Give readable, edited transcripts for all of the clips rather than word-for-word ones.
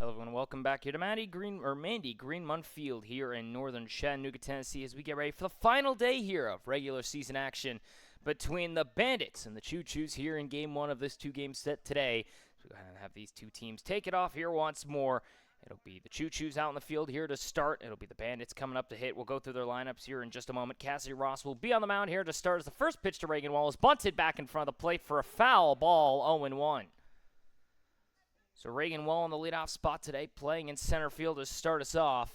Hello everyone, welcome back here to Mandy Greenmont Field here in northern Chattanooga, Tennessee, as we get ready for the final day here of regular season action between the Bandits and the Choos here in game one of this two-game set today. So we're going to have these two teams take it off here once more. It'll be the Choos out in the field here to start. It'll be the Bandits coming up to hit. We'll go through their lineups here in just a moment. Cassidy Ross will be on the mound here to start as the first pitch to Reagan Wall is bunted back in front of the plate for a foul ball, 0-1. So Reagan Wall in the leadoff spot today, playing in center field to start us off.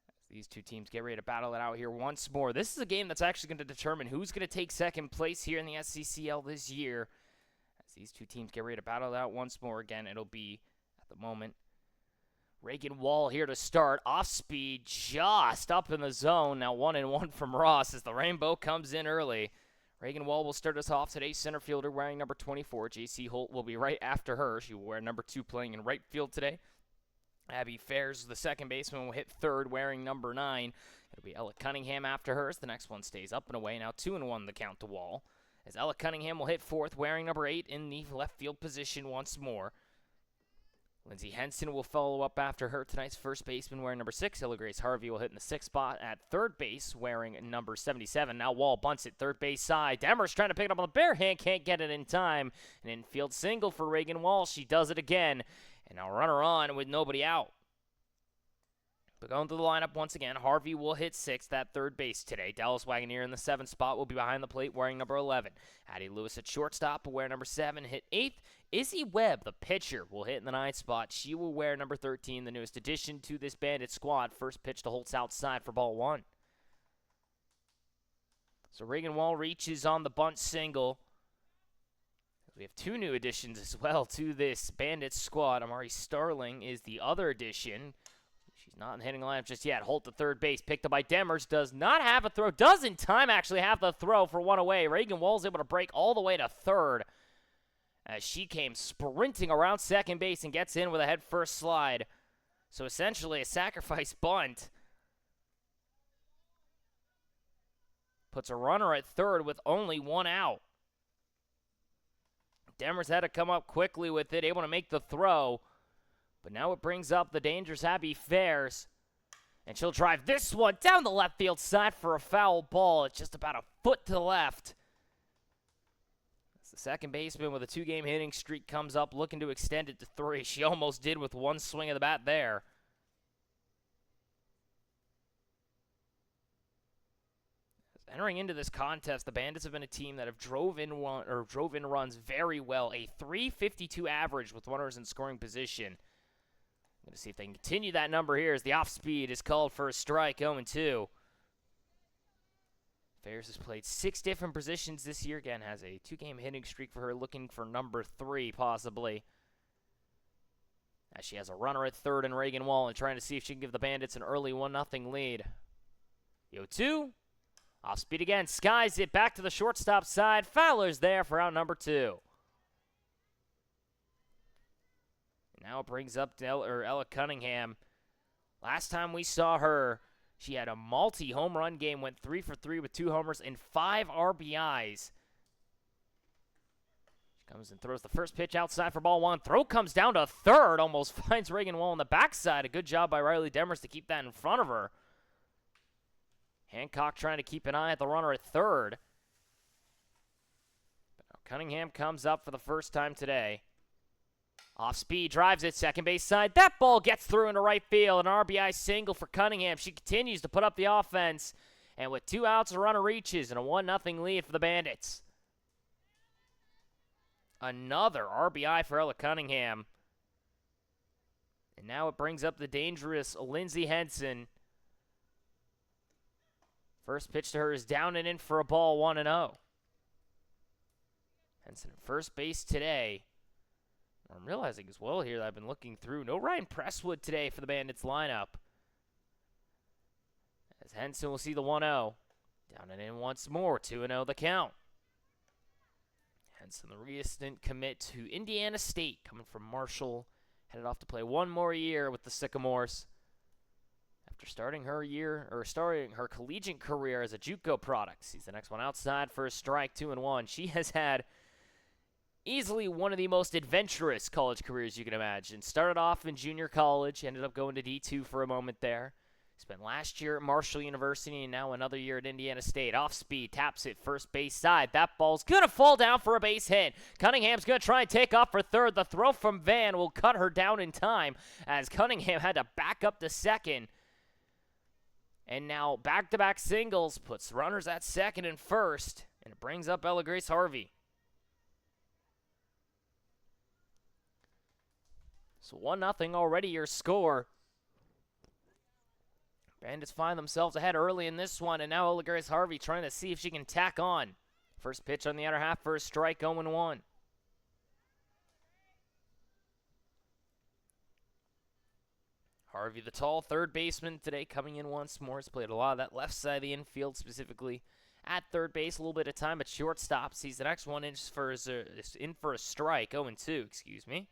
As these two teams get ready to battle it out here once more. This is a game that's actually going to determine who's going to take second place here in the SCCL this year. As these two teams get ready to battle it out once more again, it'll be, at the moment, Reagan Wall here to start. Off speed, just up in the zone. Now 1-1 from Ross as the rainbow comes in early. Reagan Wall will start us off today. Center fielder wearing number 24. J.C. Holt will be right after her. She will wear number 2 playing in right field today. Abby Fairs, the second baseman, will hit third wearing number 9. It'll be Ella Cunningham after hers. The next one stays up and away. Now 2-1 the count to Wall. As Ella Cunningham will hit fourth wearing number 8 in the left field position once more. Lindsay Henson will follow up after her. Tonight's first baseman wearing number 6. Hilla Grace Harvey will hit in the 6th spot at third base wearing number 77. Now Wall bunts it third base side. Demers trying to pick it up on the bare hand. Can't get it in time. An infield single for Reagan Wall. She does it again. And now runner on with nobody out. But going through the lineup once again, Harvey will hit 6th at third base today. Dallas Wagoneer in the 7th spot will be behind the plate wearing number 11. Addie Lewis at shortstop will wear number 7, hit 8th. Izzy Webb, the pitcher, will hit in the 9th spot. She will wear number 13, the newest addition to this Bandit squad. First pitch to Holt's outside for ball 1. So Reagan Wall reaches on the bunt single. We have 2 new additions as well to this Bandit squad. Amari Starling is the other addition. She's not in the hitting lineup just yet. Holt to third base, picked up by Demers. Does not have a throw. Does in time actually have the throw for one away. Reagan Wall's able to break all the way to third as she came sprinting around second base and gets in with a head-first slide. So essentially a sacrifice bunt. Puts a runner at third with only 1 out. Demers had to come up quickly with it, able to make the throw. But now it brings up the dangerous Abby Fairs. And she'll drive this one down the left field side for a foul ball. It's just about a foot to the left. As the second baseman with a 2-game hitting streak comes up looking to extend it to 3. She almost did with one swing of the bat there. Entering into this contest, the Bandits have been a team that have drove in runs very well. A .352 average with runners in scoring position. Going to see if they can continue that number here as the off-speed is called for a strike, 0-2. Fairs has played 6 different positions this year. Again, has a 2-game hitting streak for her, looking for number 3 possibly. As she has a runner at third in Reagan Wall and trying to see if she can give the Bandits an early 1-0 lead. 0-2. Off-speed again, skies it back to the shortstop side. Fowler's there for out number 2. Now it brings up Ella Cunningham. Last time we saw her, she had a multi-home run game, went 3 for 3 with 2 homers and 5 RBIs. She comes and throws the first pitch outside for ball 1. Throw comes down to third, almost finds Reagan Wall on the backside. A good job by Riley Demers to keep that in front of her. Hancock trying to keep an eye at the runner at third. But now Cunningham comes up for the first time today. Off speed, drives it, second base side. That ball gets through into right field. An RBI single for Cunningham. She continues to put up the offense. And with 2 outs, the runner reaches and a 1-0 lead for the Bandits. Another RBI for Ella Cunningham. And now it brings up the dangerous Lindsay Henson. First pitch to her is down and in for a ball, 1-0. Henson at first base today. I'm realizing as well here that I've been looking through. No Ryan Presswood today for the Bandits lineup. As Henson will see the 1-0. Down and in once more, 2-0 the count. Henson, the recent commit to Indiana State, coming from Marshall. Headed off to play one more year with the Sycamores. After starting her collegiate career as a JUCO product. Sees the next one outside for a strike, 2-1. She has had easily one of the most adventurous college careers you can imagine. Started off in junior college, ended up going to D2 for a moment there. Spent last year at Marshall University and now another year at Indiana State. Off speed, taps it first base side. That ball's going to fall down for a base hit. Cunningham's going to try and take off for third. The throw from Van will cut her down in time as Cunningham had to back up to second. And now back-to-back singles puts runners at second and first. And it brings up Ella Grace Harvey. So 1-0 already your score. Bandits find themselves ahead early in this one, and now Ella Grace Harvey trying to see if she can tack on. First pitch on the outer half for a strike, 0-1. Harvey, the tall third baseman today, coming in once more. Has played a lot of that left side of the infield, specifically at third base. A little bit of time at shortstop. Sees the next one in for a strike, 0-2, excuse me.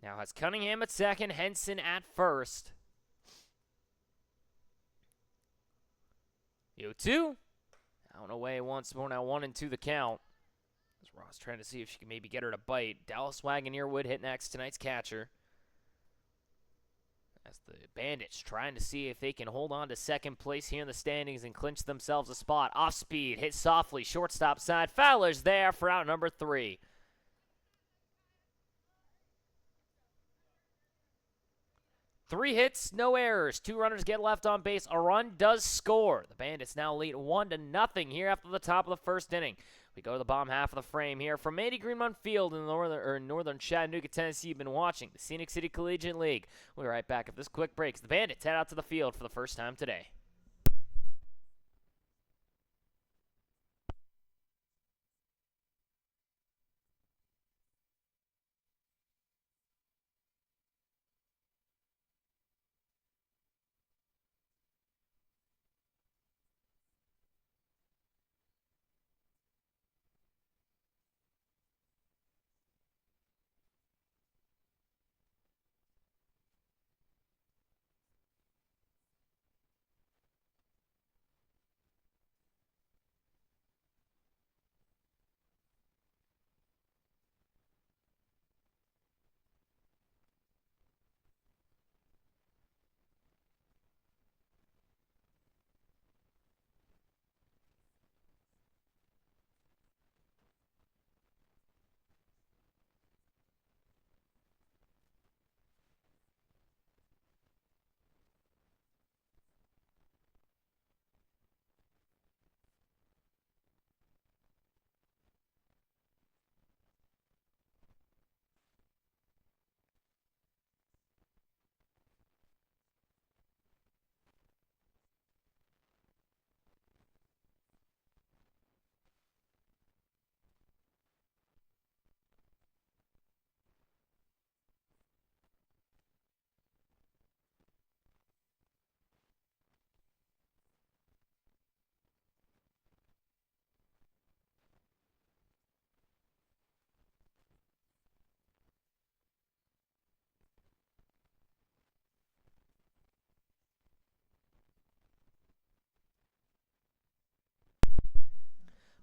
Now has Cunningham at second, Henson at first. 0-2. Down away once more, now 1-2 the count. As Ross trying to see if she can maybe get her to bite. Dallas Wagoneer would hit next, tonight's catcher. As the Bandits trying to see if they can hold on to second place here in the standings and clinch themselves a spot. Off speed, hit softly, shortstop side. Fowler's there for out number 3. Three hits, no errors. 2 runners get left on base. A run does score. The Bandits now lead 1-0 here after the top of the first inning. We go to the bottom half of the frame here from Mandy Greenmont Field in northern Chattanooga, Tennessee. You've been watching the Scenic City Collegiate League. We'll be right back after this quick break. The Bandits head out to the field for the first time today.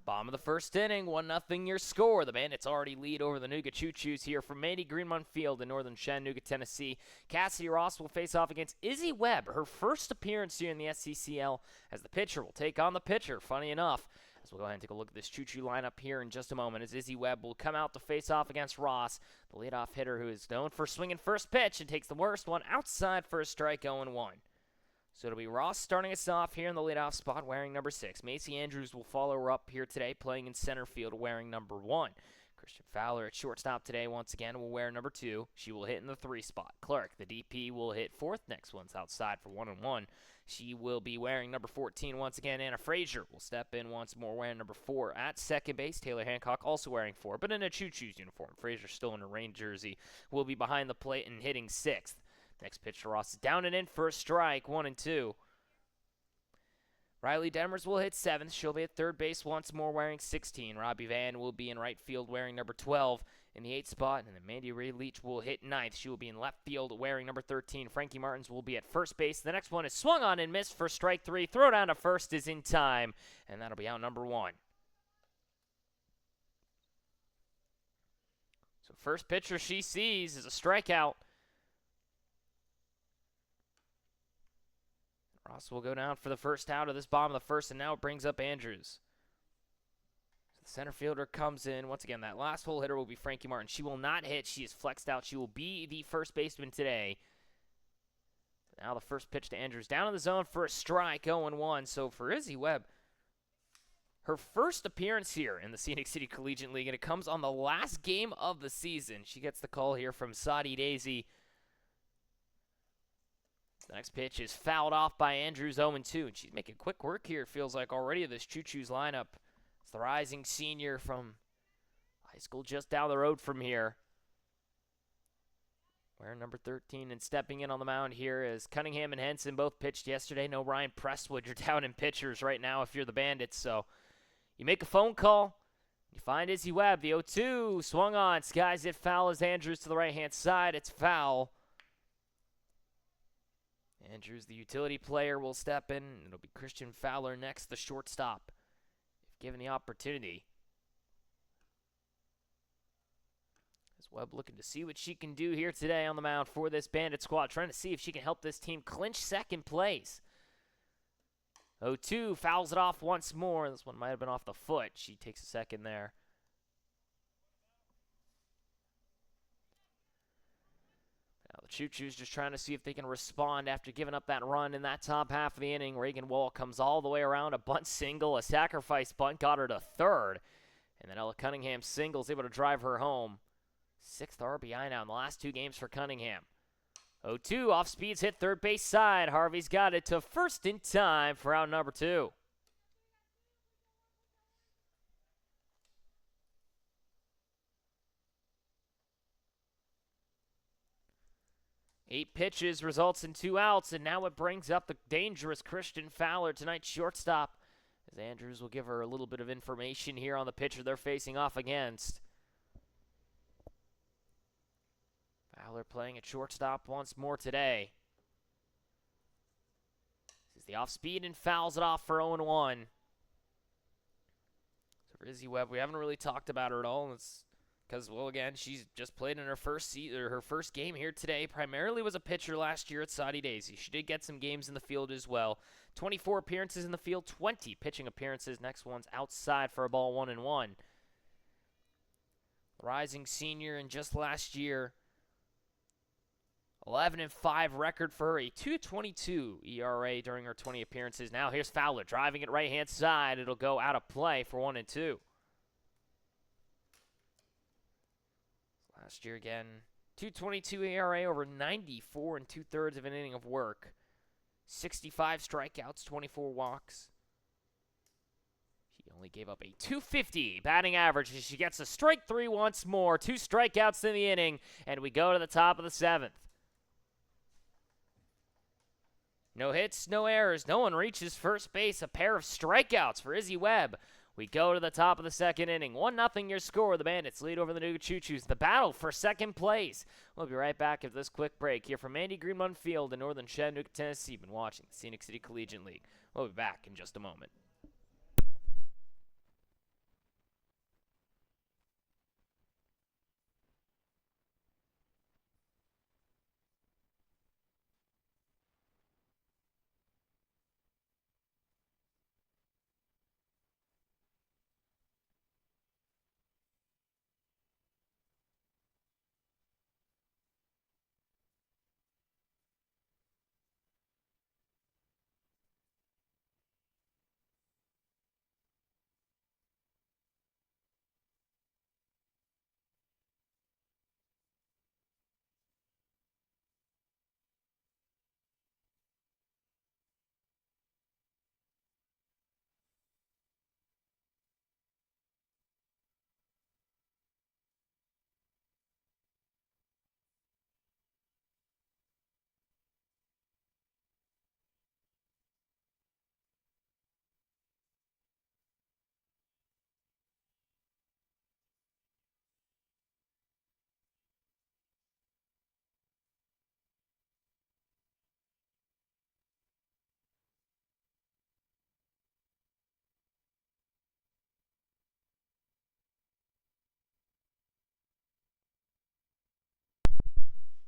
Bottom of the first inning, 1-0 your score. The Bandits already lead over the Nooga Choos here from Mandy Greenmont Field in northern Chattanooga, Tennessee. Cassidy Ross will face off against Izzy Webb, her first appearance here in the SCCL, as the pitcher will take on the pitcher, funny enough. As we'll go ahead and take a look at this Choo-Choo lineup here in just a moment, as Izzy Webb will come out to face off against Ross, the leadoff hitter who is known for swinging first pitch and takes the worst one outside for a strike, 0-1. So it'll be Ross starting us off here in the leadoff spot wearing number 6. Macy Andrews will follow her up here today playing in center field wearing number 1. Christian Fowler at shortstop today once again will wear number 2. She will hit in the 3 spot. Clark, the DP, will hit 4th. Next one's outside for 1-1. She will be wearing number 14 once again. Anna Frazier will step in once more wearing number 4 at second base. Taylor Hancock also wearing 4, but in a Choo-Choo's uniform. Frazier still in a Rain jersey will be behind the plate and hitting 6th. Next pitch to Ross is down and in for a strike, 1-2. Riley Demers will hit 7th. She'll be at third base once more wearing 16. Robbie Van will be in right field wearing number 12 in the 8th spot. And then Mandy Ray Leach will hit 9th. She will be in left field wearing number 13. Frankie Martins will be at first base. The next one is swung on and missed for strike 3. Throw down to first is in time. And that'll be out number 1. So first pitcher she sees is a strikeout. Ross will go down for the first out of this bottom of the first, and now it brings up Andrews. The center fielder comes in. Once again, that last hole hitter will be Frankie Martin. She will not hit. She is flexed out. She will be the first baseman today. Now the first pitch to Andrews. Down in the zone for a strike, 0-1. So for Izzy Webb, her first appearance here in the Scenic City Collegiate League, and it comes on the last game of the season. She gets the call here from Saudi Daisy. The next pitch is fouled off by Andrews, 0-2. And she's making quick work here, it feels like, already of this Choos lineup. It's the rising senior from high school just down the road from here. Wearing number 13 and stepping in on the mound here is Cunningham and Henson both pitched yesterday. No Ryan Presswood. You're down in pitchers right now if you're the Bandits. So you make a phone call. You find Izzy Webb. The 0-2 swung on. Skies it foul as Andrews to the right-hand side. It's foul. Andrews, the utility player, will step in. It'll be Christian Fowler next, the shortstop, if given the opportunity. As Webb looking to see what she can do here today on the mound for this Bandit squad, trying to see if she can help this team clinch second place. 0-2 fouls it off once more. This one might have been off the foot. She takes a second there. The Choo-Choos just trying to see if they can respond after giving up that run in that top half of the inning. Reagan Wall comes all the way around, a bunt single, a sacrifice bunt, got her to third. And then Ella Cunningham singles, able to drive her home. 6th RBI now in the last 2 games for Cunningham. 0-2, off speeds, hit third base side. Harvey's got it to first in time for out number 2. Eight pitches results in 2 outs, and now it brings up the dangerous Christian Fowler, tonight's shortstop, as Andrews will give her a little bit of information here on the pitcher they're facing off against. Fowler playing at shortstop once more today. This is the off-speed and fouls it off for 0-1. So for Izzy Webb, we haven't really talked about her at all, and it's because, well, again, she's just played in her first game here today. Primarily was a pitcher last year at Saudi Daisy. She did get some games in the field as well. 24 appearances in the field, 20 pitching appearances. Next one's outside for a ball, 1-1. Rising senior, and just last year, 11-5 record for her, a 2.22 ERA during her 20 appearances. Now here's Fowler driving it right-hand side. It'll go out of play for 1-2. Last year again, 2.22 ERA over 94 and 2/3 of an inning of work. 65 strikeouts, 24 walks. She only gave up a 250 batting average as she gets a strike 3 once more. 2 strikeouts in the inning, and we go to the top of the 7th. No hits, no errors. No one reaches first base. A pair of strikeouts for Izzy Webb. We go to the top of the 2nd inning. 1-0 your score. The Bandits lead over the New Choo-Choos. The battle for second place. We'll be right back after this quick break here from Andy Greenmund Field in northern Chattanooga, Tennessee. You've been watching the Scenic City Collegiate League. We'll be back in just a moment.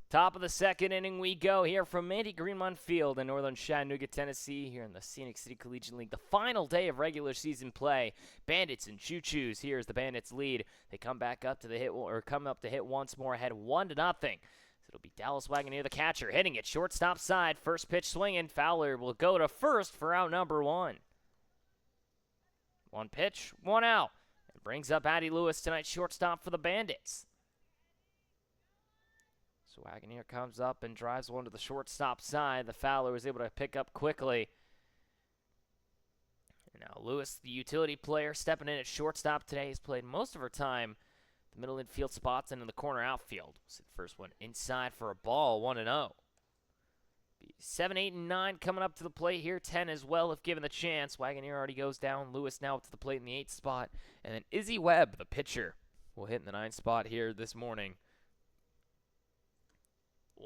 Top of the second inning we go here from Mandy Greenmont Field in northern Chattanooga, Tennessee, here in the Scenic City Collegiate League. The final day of regular season play. Bandits and Choos. Here is the Bandits lead. They come back up to the hit, or come up to hit once more, ahead 1-0. So it'll be Dallas Wagoneer, the catcher, hitting it shortstop side. First pitch swinging. Fowler will go to first for out number 1. One pitch, 1 out. It brings up Addie Lewis tonight, shortstop for the Bandits. So Wagoneer comes up and drives one to the shortstop side. The Fowler was able to pick up quickly. And now Lewis, the utility player, stepping in at shortstop today. He's played most of her time the middle infield spots and in the corner outfield. So the first one inside for a ball, 1-0. 7, 8, and 9 coming up to the plate here. 10 as well if given the chance. Wagoneer already goes down. Lewis now up to the plate in the 8th spot. And then Izzy Webb, the pitcher, will hit in the 9th spot here this morning.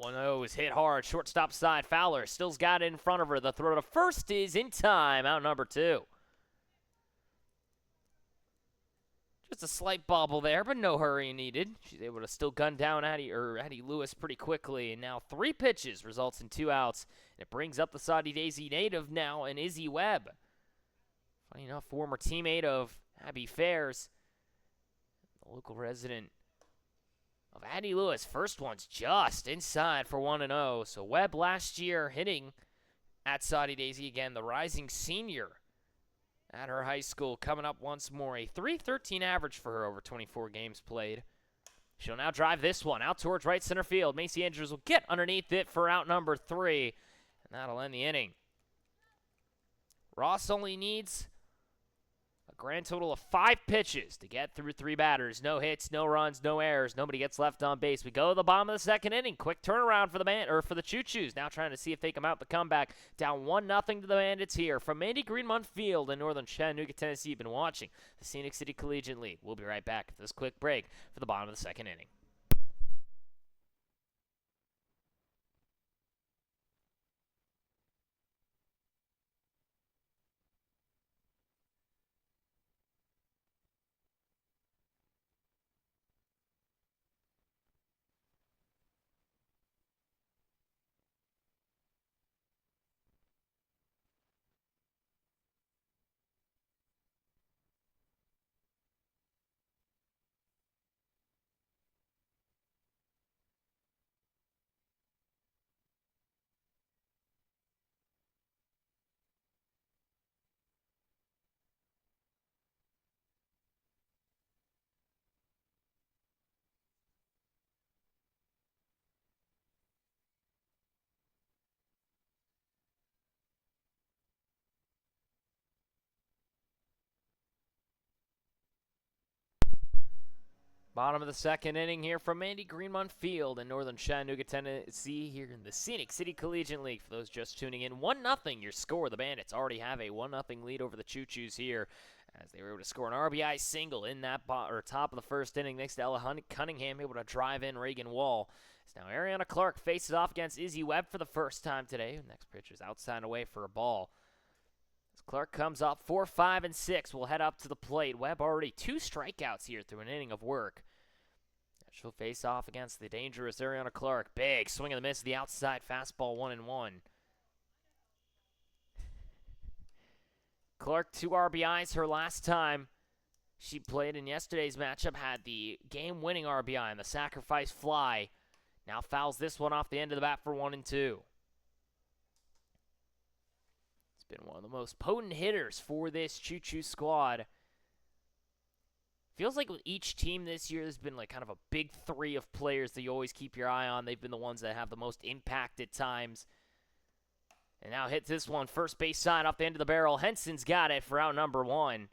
1-0 is hit hard, shortstop side. Fowler still's got it in front of her. The throw to first is in time, out number 2. Just a slight bobble there, but no hurry needed. She's able to still gun down Addie Lewis pretty quickly. And now 3 pitches results in 2 outs. And it brings up the Soddy Daisy native now, and Izzy Webb. Funny enough, former teammate of Abby Fairs, the local resident of Addie Lewis. First one's just inside for 1-0. So Webb last year hitting at Soddy Daisy again, the rising senior at her high school, coming up once more. A .313 average for her over 24 games played. She'll now drive this one out towards right center field. Macy Andrews will get underneath it for out number 3, and that'll end the inning. Ross only needs a grand total of 5 pitches to get through 3 batters. No hits, no runs, no errors. Nobody gets left on base. We go to the bottom of the second inning. Quick turnaround for the Choo-Choos. Now trying to see if they come out the comeback. Down 1-0 to the Bandits here from Mandy Greenmont Field in northern Chattanooga, Tennessee. You've been watching the Scenic City Collegiate League. We'll be right back after this quick break for the bottom of the second inning. Bottom of the second inning here from Mandy Greenmont Field in northern Chattanooga, Tennessee, here in the Scenic City Collegiate League. For those just tuning in, 1-0 your score. The Bandits already have a 1-0 lead over the Choo-Choos here, as they were able to score an RBI single in that top of the first inning. Next to Ella Cunningham, able to drive in Reagan Wall. As now Ariana Clark faces off against Izzy Webb for the first time today. Next pitch is outside and away for a ball. As Clark comes up 4, 5, and 6, will head up to the plate. Webb already 2 strikeouts here through an inning of work. She'll face off against the dangerous Ariana Clark. Big swing and a miss, the outside fastball, 1-1. Clark 2 RBIs her last time she played in yesterday's matchup. Had the game-winning RBI and the sacrifice fly. Now fouls this one off the end of the bat for 1-2. It's been one of the most potent hitters for this Choo-Choo squad. Feels like with each team this year, there's been like kind of a big 3 of players that you always keep your eye on. They've been the ones that have the most impact at times. And now hits this one, first base side off the end of the barrel. Henson's got it for out number 1.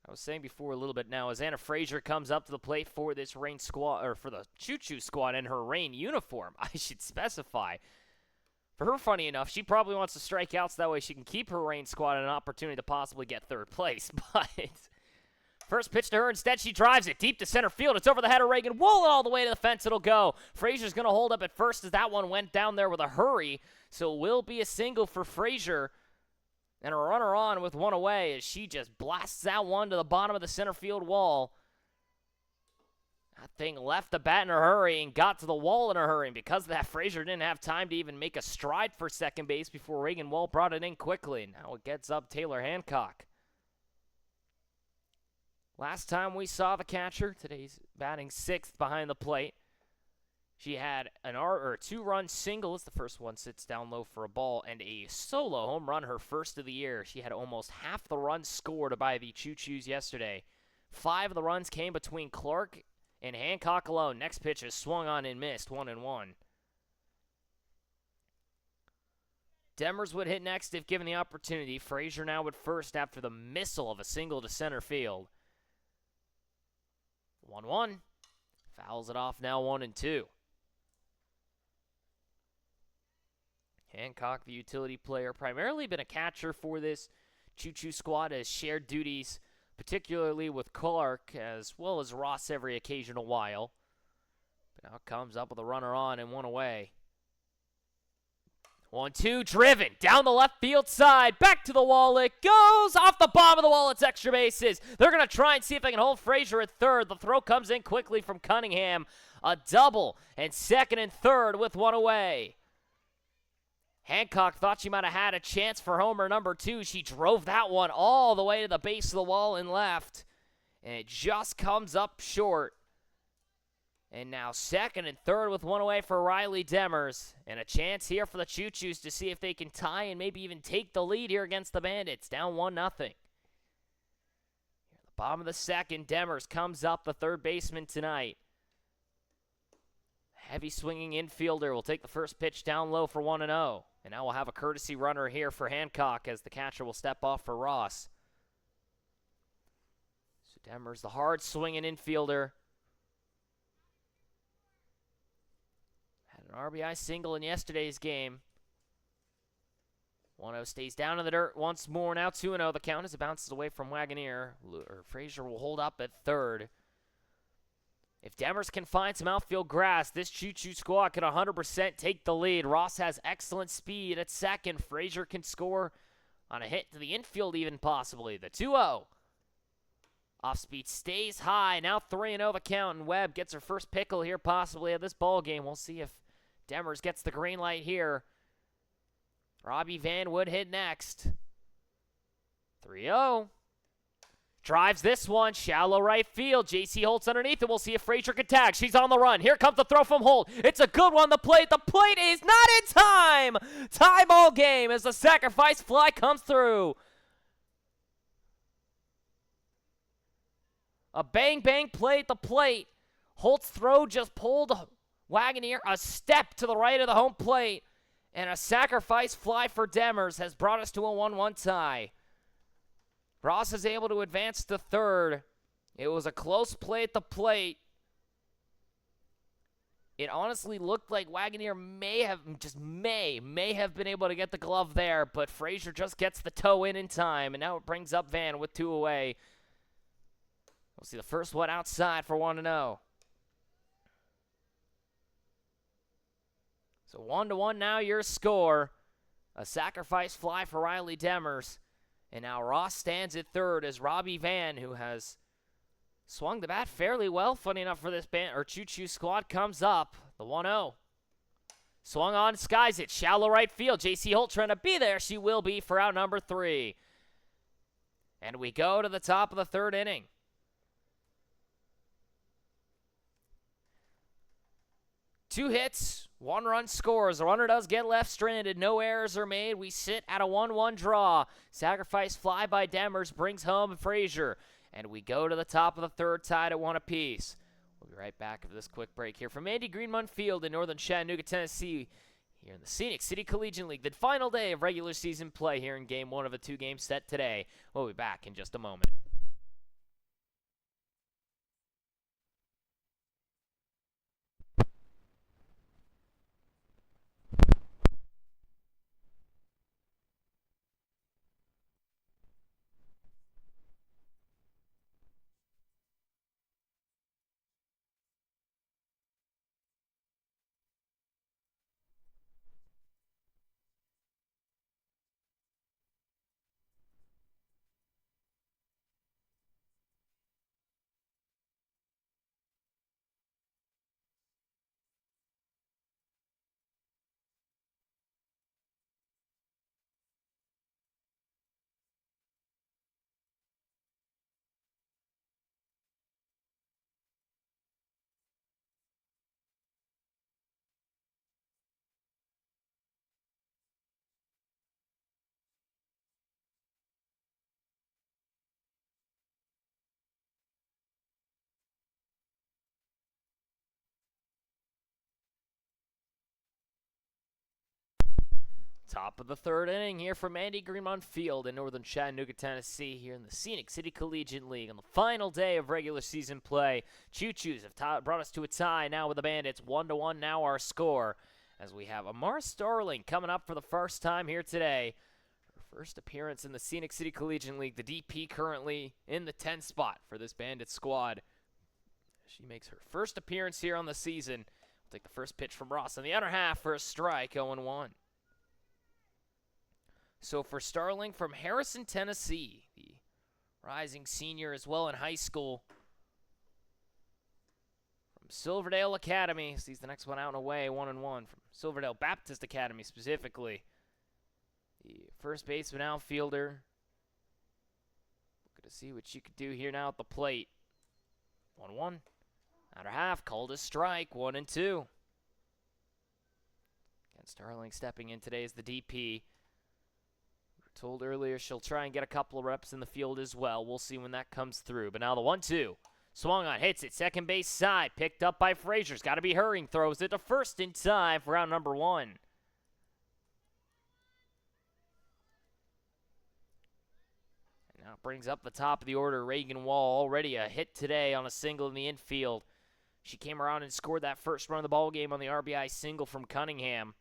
I was saying before a little bit now, as Anna Frazier comes up to the plate for this Reign squad, or for the Choo-Choo squad in her Reign uniform, I should specify. For her, funny enough, she probably wants to strike out so that way she can keep her Reign squad an opportunity to possibly get 3rd place. But first pitch to her, instead she drives it deep to center field. It's over the head of Reagan. Wall it all the way to the fence. It'll go. Frazier's going to hold up at first as that one went down there with a hurry. So it will be a single for Frazier. And a runner on with 1 away as she just blasts that one to the bottom of the center field wall. That thing left the bat in a hurry and got to the wall in a hurry. And because of that, Frazier didn't have time to even make a stride for second base before Reagan Wall brought it in quickly. Now it gets up Taylor Hancock. Last time we saw the catcher, today's batting sixth behind the plate. She had a 2-run single as the first one sits down low for a ball, and a solo home run, her first of the year. She had almost half the runs scored by the Choos yesterday. 5 of the runs came between Clark and Hancock alone. Next pitch is swung on and missed, 1-1. Demers would hit next if given the opportunity. Frazier now at first after the missile of a single to center field. 1-1. Fouls it off now, 1-2. Hancock, the utility player, primarily been a catcher for this Choo squad, has shared duties, particularly with Clark, as well as Ross every occasional while. But now comes up with a runner on and one away. 1-2, driven down the left field side, back to the wall it goes, off the bottom of the wall, it's extra bases. They're going to try and see if they can hold Frazier at third. The throw comes in quickly from Cunningham. A double, and second and third with one away. Hancock thought she might have had a chance for homer number 2. She drove that one all the way to the base of the wall and left, and it just comes up short. And now second and third with one away for Riley Demers. And a chance here for the Choo-Choos to see if they can tie and maybe even take the lead here against the Bandits. Down 1-0. At the bottom of the second, Demers comes up, the third baseman tonight. Heavy swinging infielder will take the first pitch down low for 1-0. And now we'll have a courtesy runner here for Hancock as the catcher will step off for Ross. So Demers, the hard swinging infielder. An RBI single in yesterday's game. 1-0 stays down in the dirt once more. Now 2-0. The count as it bounces away from Wagoneer. Frazier will hold up at third. If Demers can find some outfield grass, this Choo-Choo squad can 100% take the lead. Ross has excellent speed at second. Frazier can score on a hit to the infield even possibly. The 2-0. Off speed stays high. Now 3-0 the count, and Webb gets her first pickle here possibly of this ball game. We'll see if Demers gets the green light here. Robbie Van would hit next. 3-0. Drives this one, shallow right field. J.C. Holt's underneath it. We'll see if Frazier can tag. She's on the run. Here comes the throw from Holt. It's a good one. The plate is not in time. Tie ball game as the sacrifice fly comes through. A bang-bang play at the plate. Holt's throw just pulled Wagoneer a step to the right of the home plate. And a sacrifice fly for Demers has brought us to a 1-1 tie. Ross is able to advance to third. It was a close play at the plate. It honestly looked like Wagoneer may have been able to get the glove there, but Frazier just gets the toe in time, and now it brings up Van with 2 away. We'll see the first one outside for 1-0. So 1-1 now your score. A sacrifice fly for Riley Demers. And now Ross stands at third as Robbie Van, who has swung the bat fairly well, funny enough for this Choo-Choo squad, comes up. The 1-0. Swung on, skies it. Shallow right field. J.C. Holt trying to be there. She will be for out number 3. And we go to the top of the third inning. Two hits, 1-run scores. The runner does get left stranded. No errors are made. We sit at a 1-1 draw. Sacrifice fly by Demers brings home Frazier. And we go to the top of the third, tied at 1 apiece. We'll be right back after this quick break here from Andy Greenmund Field in northern Chattanooga, Tennessee, here in the Scenic City Collegiate League. The final day of regular season play here in Game 1 of a 2-game set today. We'll be back in just a moment. Top of the third inning here from Andy Greenmont Field in northern Chattanooga, Tennessee, here in the Scenic City Collegiate League on the final day of regular season play. Choos have brought us to a tie now with the Bandits. 1-1 now our score, as we have Amar Starling coming up for the first time here today. Her first appearance in the Scenic City Collegiate League. The DP currently in the 10th spot for this Bandit squad. She makes her first appearance here on the season. We'll take the first pitch from Ross on the other half for a strike, 0-1. So for Starling from Harrison, Tennessee, the rising senior as well in high school. From Silverdale Academy, sees the next one out and away, 1-1 from Silverdale Baptist Academy specifically. The first baseman outfielder. Looking to see what she could do here now at the plate. 1-1. Outer half, called a strike, 1-2. Again, Starling stepping in today as the DP. Told earlier she'll try and get a couple of reps in the field as well. We'll see when that comes through. But now the 1-2. Swung on, hits it, second base side. Picked up by Frazier's. Got to be hurrying. Throws it to first in time for round number 1. And now it brings up the top of the order. Reagan Wall, already a hit today on a single in the infield. She came around and scored that first run of the ball game on the RBI single from Cunningham.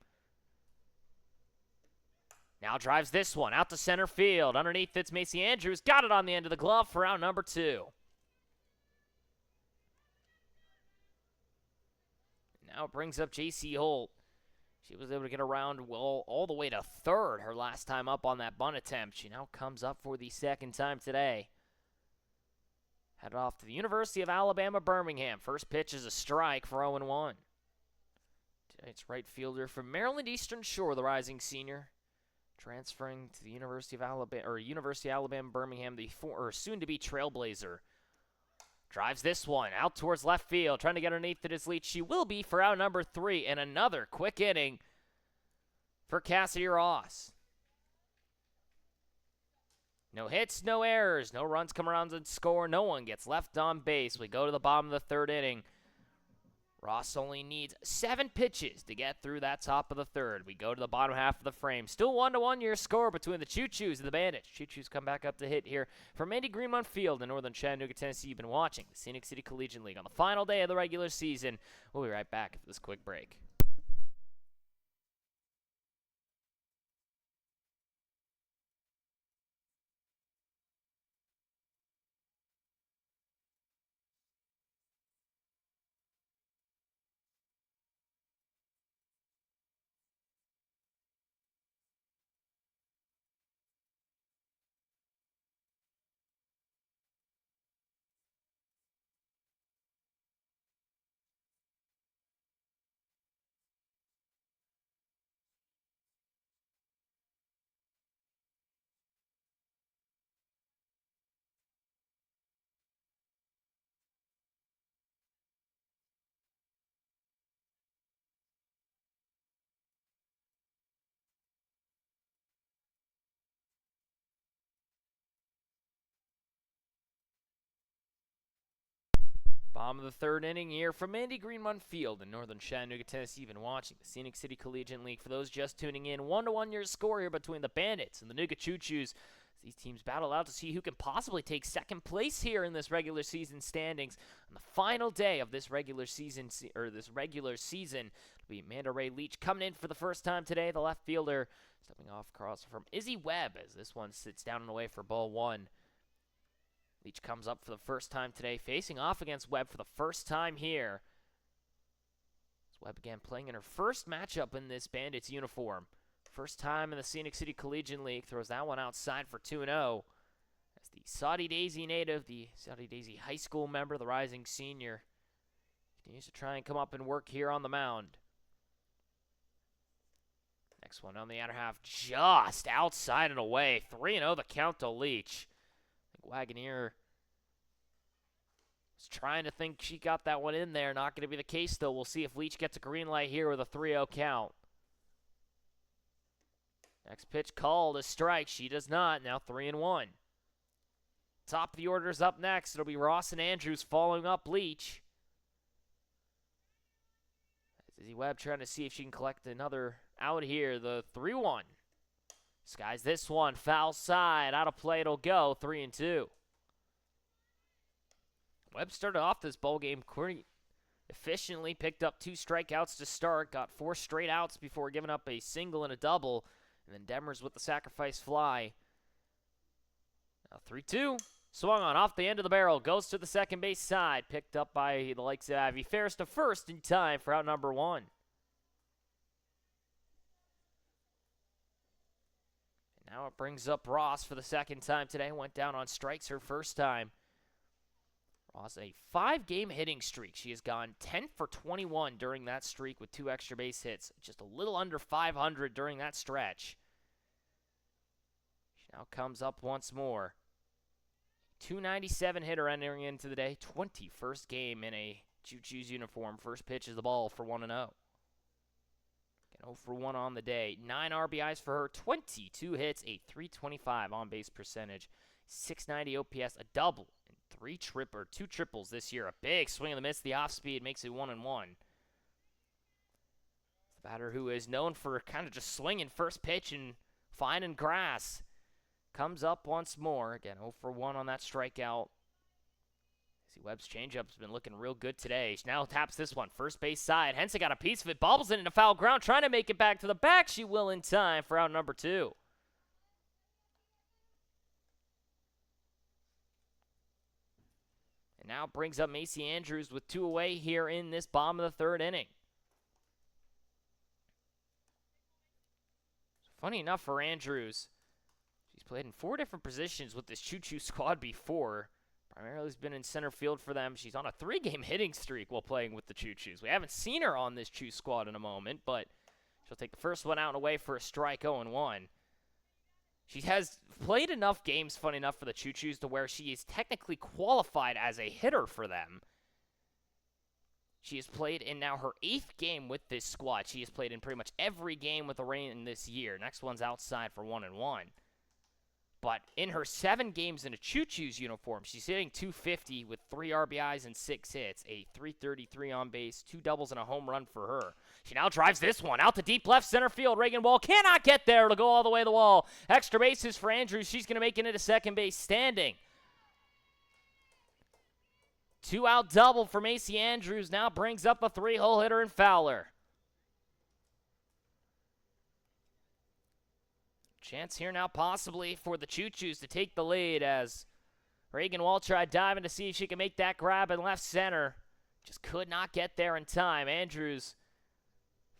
Now drives this one out to center field. Underneath it's Macy Andrews. Got it on the end of the glove for round number 2. Now it brings up J.C. Holt. She was able to get around well all the way to third her last time up on that bunt attempt. She now comes up for the second time today. Headed off to the University of Alabama, Birmingham. First pitch is a strike for 0-1. Tonight's right fielder from Maryland Eastern Shore, the rising senior. Transferring to the University of Alabama, Birmingham, the soon-to-be Trailblazer. Drives this one out towards left field, trying to get underneath it as Leach. She will be for out number 3, and another quick inning for Cassidy Ross. No hits, no errors, no runs come around and score. No one gets left on base. We go to the bottom of the third inning. Ross only needs 7 pitches to get through that top of the third. We go to the bottom half of the frame. Still 1-1 your score between the Choos and the Bandits. Choos come back up to hit here from Andy Greenmont Field in northern Chattanooga, Tennessee. You've been watching the Scenic City Collegiate League on the final day of the regular season. We'll be right back after this quick break. Bottom of the third inning here from Andy Greenmont Field in northern Chattanooga, Tennessee. You've been watching the Scenic City Collegiate League. For those just tuning in, 1-1 your score here between the Bandits and the Nooga Choos. These teams battle out to see who can possibly take second place here in this regular season standings. On the final day of this regular season, it'll be Amanda Ray Leach coming in for the first time today. The left fielder stepping off across from Izzy Webb as this one sits down and away for ball 1. Leach comes up for the first time today, facing off against Webb for the first time here. As Webb again playing in her first matchup in this Bandits uniform. First time in the Scenic City Collegiate League. Throws that one outside for 2-0. As the Saudi Daisy native, the Saudi Daisy high school member, the rising senior, continues to try and come up and work here on the mound. Next one on the outer half, just outside and away. 3-0 the count to Leach. Wagoneer was trying to think she got that one in there. Not going to be the case, though. We'll see if Leach gets a green light here with a 3-0 count. Next pitch called a strike. She does not. Now 3-1. Top of the order is up next. It'll be Ross and Andrews following up Leach. Izzy Webb trying to see if she can collect another out here. The 3-1 Skies this one, foul side, out of play it'll go, 3-2. Webb started off this ball game pretty efficiently, picked up 2 strikeouts to start, got 4 straight outs before giving up a single and a double, and then Demers with the sacrifice fly. Now 3-2. Swung on off the end of the barrel, goes to the second base side, picked up by the likes of Avi Ferris to first in time for out number 1. And now it brings up Ross for the second time today, went down on strikes her first time. Ross, a 5-game hitting streak. She has gone 10 for 21 during that streak with 2 extra base hits, just a little under 500 during that stretch. She now comes up once more. 297 hitter entering into the day. 21st game in a Choos uniform. First pitch is the ball for 1-0. 0 for 1 on the day. 9 RBIs for her. 22 hits. A 325 on base percentage. 690 OPS. A double. And 2 triples this year. A big swing and a miss. The off speed makes it 1-1. The batter who is known for kind of just swinging first pitch and finding grass comes up once more. Again, 0 for 1 on that strikeout. See, Webb's changeup's been looking real good today. She now taps this one. First base side. Henson got a piece of it. Bobbles it into foul ground. Trying to make it back to the back. She will in time for out number 2. And now brings up Macy Andrews with 2 away here in this bottom of the 3rd inning. Funny enough for Andrews, she's played in 4 different positions with this Choo squad before. Primarily has been in center field for them. She's on a 3-game hitting streak while playing with the Choos. We haven't seen her on this Choos squad in a moment, but she'll take the first one out and away for a strike, 0-1. She has played enough games, funny enough, for the Choos to where she is technically qualified as a hitter for them. She has played in now her 8th game with this squad. She has played in pretty much every game with the Reign this year. Next one's outside for 1-1. But in her 7 games in a Choos uniform, she's hitting .250 with 3 RBIs and 6 hits, a .333 on base, 2 doubles and a home run for her. She now drives this one out to deep left center field. Reagan Wall cannot get there. It'll go all the way to the wall. Extra bases for Andrews. She's going to make it into second base standing. 2-out double for Macy Andrews now brings up a 3-hole hitter in Fowler. Chance here now possibly for the Choos to take the lead as Reagan Wall tried diving to see if she could make that grab in left center. Just could not get there in time. Andrews,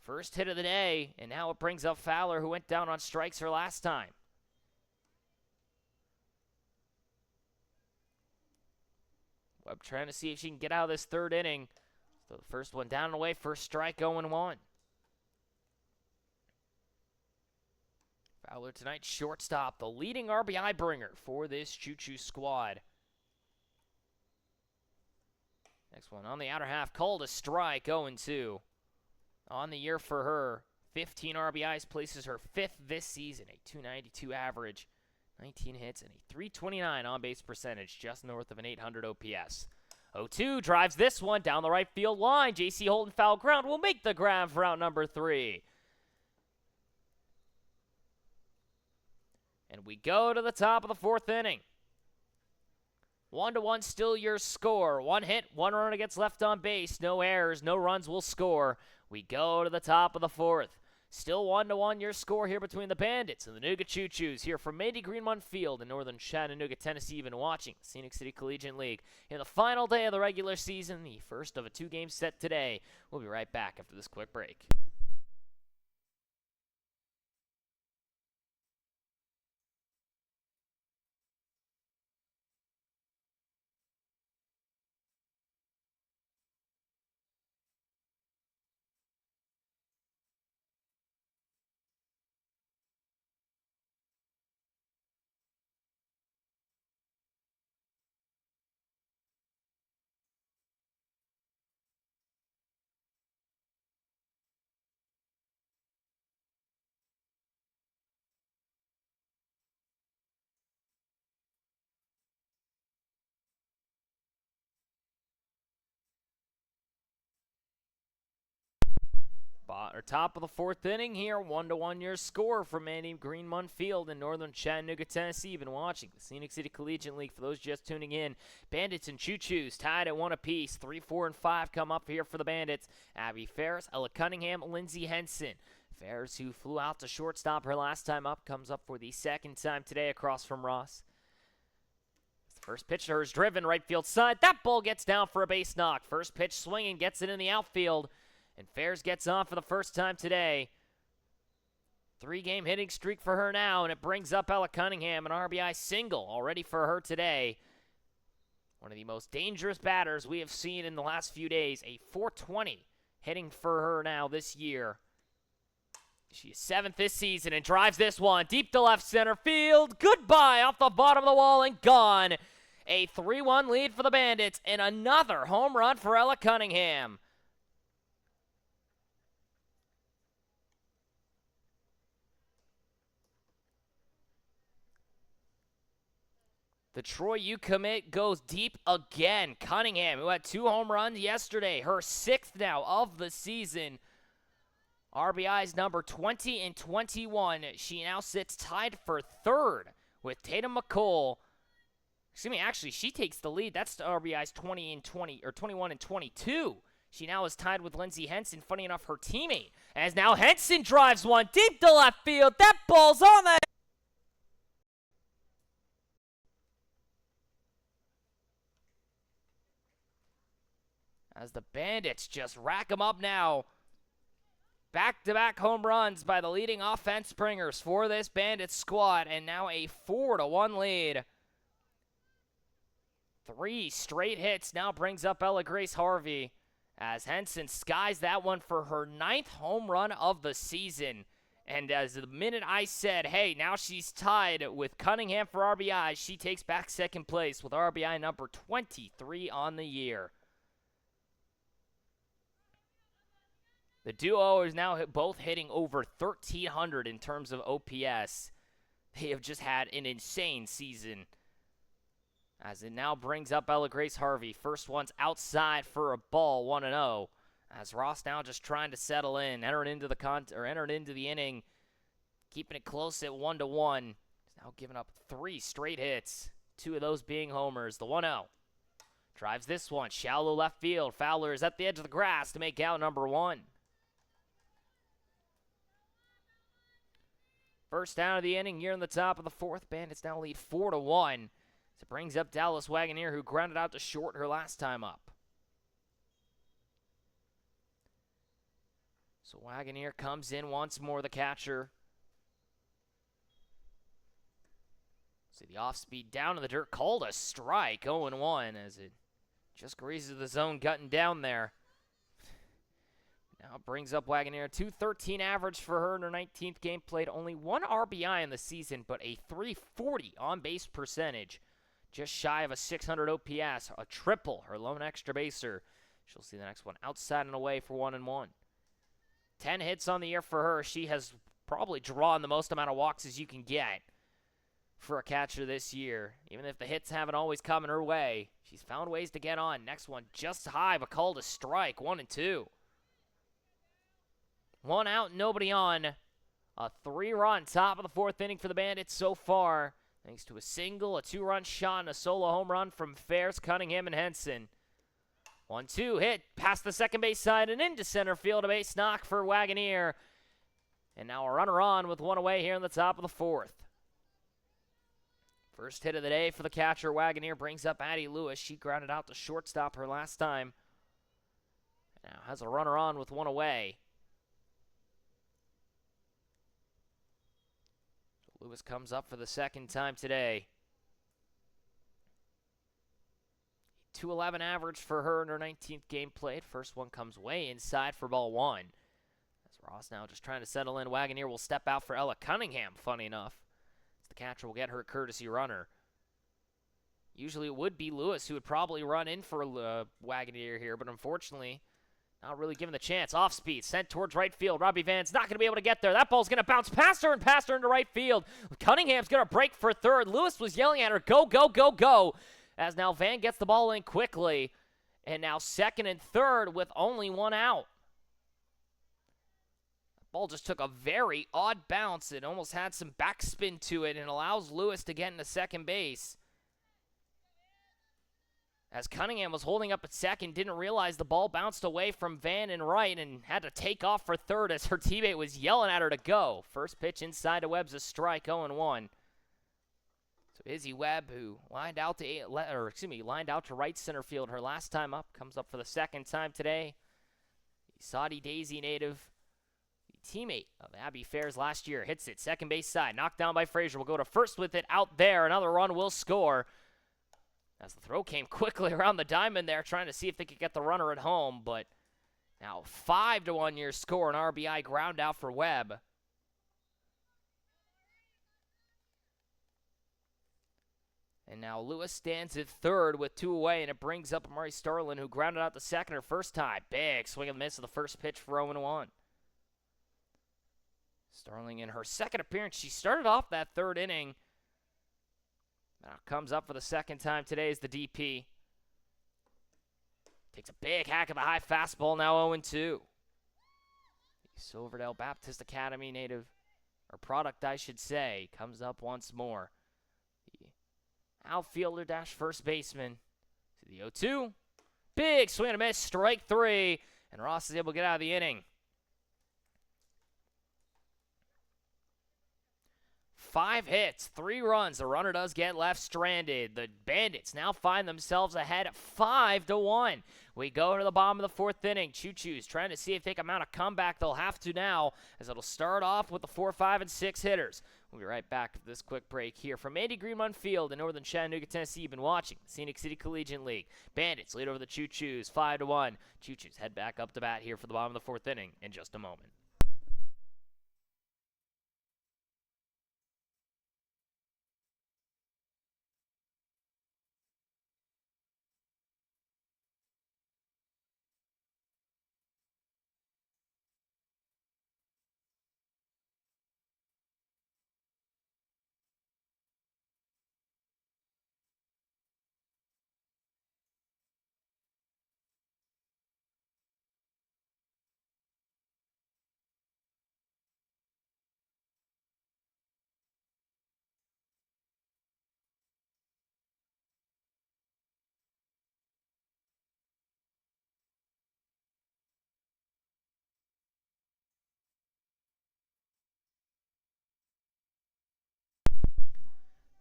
first hit of the day, and now it brings up Fowler, who went down on strikes her last time. Webb trying to see if she can get out of this 3rd inning. So the first one down and away, first strike, 0-1. Fowler tonight, shortstop, the leading RBI bringer for this Choos squad. Next one on the outer half, called a strike, 0-2. On the year for her, 15 RBIs, places her 5th this season, a .292 average, 19 hits, and a .329 on-base percentage, just north of an 800 OPS. 0-2 drives this one down the right field line. J.C. Holden foul ground will make the grab for out number 3. And we go to the top of the 4th inning. 1-1 still your score. 1 hit, 1 runner gets left on base. No errors, no runs will score. We go to the top of the 4th. Still 1-1 your score here between the Bandits and the Nooga Choos here from Mandy Greenmont Field in northern Chattanooga, Tennessee. You've been watching the Scenic City Collegiate League in the final day of the regular season, the first of a 2-game set today. We'll be right back after this quick break. Top of the fourth inning here, 1-1 your score from Manny Greenmont Field in northern Chattanooga, Tennessee. You've been watching the Scenic City Collegiate League. For those just tuning in, Bandits and Choos tied at 1 apiece. 3, 4, and 5 come up here for the Bandits. Abby Ferris, Ella Cunningham, Lindsey Henson. Ferris, who flew out to shortstop her last time up, comes up for the second time today across from Ross. First pitch to her is driven right field side. That ball gets down for a base knock. First pitch swinging, gets it in the outfield. And Ferris gets on for the first time today. 3-game hitting streak for her now, and it brings up Ella Cunningham, an RBI single already for her today. One of the most dangerous batters we have seen in the last few days. A .420 hitting for her now this year. She is 7th this season and drives this one deep to left center field. Goodbye off the bottom of the wall and gone. A 3-1 lead for the Bandits and another home run for Ella Cunningham. The Troy U commit goes deep again. Cunningham, who had 2 home runs yesterday, her 6th now of the season. RBIs number 20 and 21. She now sits tied for 3rd with Tatum McColl. Excuse me, actually, she takes the lead. That's the RBIs 20 and 20, or 21 and 22. She now is tied with Lindsey Henson. Funny enough, her teammate. As now Henson drives one deep to left field. That ball's on the... As the Bandits just rack them up now. Back-to-back home runs by the leading offense bringers for this Bandits squad, and now a 4-1 lead. 3 straight hits now brings up Ella Grace Harvey, as Henson skies that one for her 9th home run of the season. And as the minute I said, hey, now she's tied with Cunningham for RBI, she takes back 2nd place with RBI number 23 on the year. The duo is now both hitting over 1,300 in terms of OPS. They have just had an insane season. As it now brings up Ella Grace Harvey. First one's outside for a ball, 1-0. As Ross now just trying to settle in, entering into the inning, keeping it close at 1-1. He's now giving up 3 straight hits, 2 of those being homers. The 1-0. Drives this one, shallow left field. Fowler is at the edge of the grass to make out number 1. First down of the inning here in the top of the 4th. Bandits now lead 4-1. It brings up Dallas Wagoneer, who grounded out to short her last time up. So Wagoneer comes in once more, the catcher. See the off-speed down to the dirt, called a strike, 0-1, as it just grazes the zone, gutting down there. Now it brings up Wagoneer. 213 average for her in her 19th game played. Only 1 RBI in the season, but a 340 on-base percentage. Just shy of a 600 OPS. A triple, her lone extra baser. She'll see the next one outside and away for 1-1. 10 hits on the year for her. She has probably drawn the most amount of walks as you can get for a catcher this year. Even if the hits haven't always come in her way, she's found ways to get on. Next one just high, but called a strike, 1-2. 1 out, nobody on. A 3-run top of the 4th inning for the Bandits so far, thanks to a single, a 2-run shot, and a solo home run from Ferris, Cunningham, and Henson. 1-2 hit past the second base side and into center field, a base knock for Wagoneer. And now a runner on with 1 away here in the top of the 4th. First hit of the day for the catcher. Wagoneer brings up Addie Lewis. She grounded out to shortstop her last time. Now has a runner on with 1 away. Lewis comes up for the 2nd time today. 211 average for her in her 19th game played. First one comes way inside for ball 1. As Ross now just trying to settle in. Wagoneer will step out for Ella Cunningham, funny enough. As the catcher will get her courtesy runner. Usually it would be Lewis who would probably run in for Wagoneer here, but unfortunately, not really given the chance. Off speed, sent towards right field. Robbie Van's not going to be able to get there. That ball's going to bounce past her into right field. Cunningham's going to break for 3rd. Lewis was yelling at her, go, go, go, go. As now Van gets the ball in quickly. And now 2nd and 3rd with only 1 out. Ball just took a very odd bounce. It almost had some backspin to it and allows Lewis to get into second base. As Cunningham was holding up at second, didn't realize the ball bounced away from Van and right and had to take off for third as her teammate was yelling at her to go. First pitch inside to Webb's a strike, 0-1. So Izzy Webb, who lined out to right center field her last time up, comes up for the second time today. The Saudi Daisy native, the teammate of Abby Fairs last year, hits it second base side, knocked down by Frazier. Will go to first with it out there. Another run will score. As the throw came quickly around the diamond there, trying to see if they could get the runner at home, but now 5-1 your score, an RBI ground out for Webb. And now Lewis stands at third with 2 away, and it brings up Amari Starlin, who grounded out the second her first time. Big swing and miss of the first pitch for 0-1. Starling in her second appearance. She started off that third inning. Now comes up for the second time today as the DP. Takes a big hack of the high fastball, now 0-2. The Silverdale Baptist Academy native, or product I should say, comes up once more. The outfielder dash first baseman to the 0-2. Big swing and a miss, strike 3, and Ross is able to get out of the inning. 5 hits, 3 runs. The runner does get left stranded. The Bandits now find themselves ahead at 5-1. We go to the bottom of the 4th inning. Choos trying to see if they can mount a comeback. They'll have to now, as it'll start off with the 4, 5, and 6 hitters. We'll be right back for this quick break here from Andy Greenman Field in northern Chattanooga, Tennessee. You've been watching the Scenic City Collegiate League. Bandits lead over the Choos 5-1. Choos head back up to bat here for the bottom of the 4th inning in just a moment.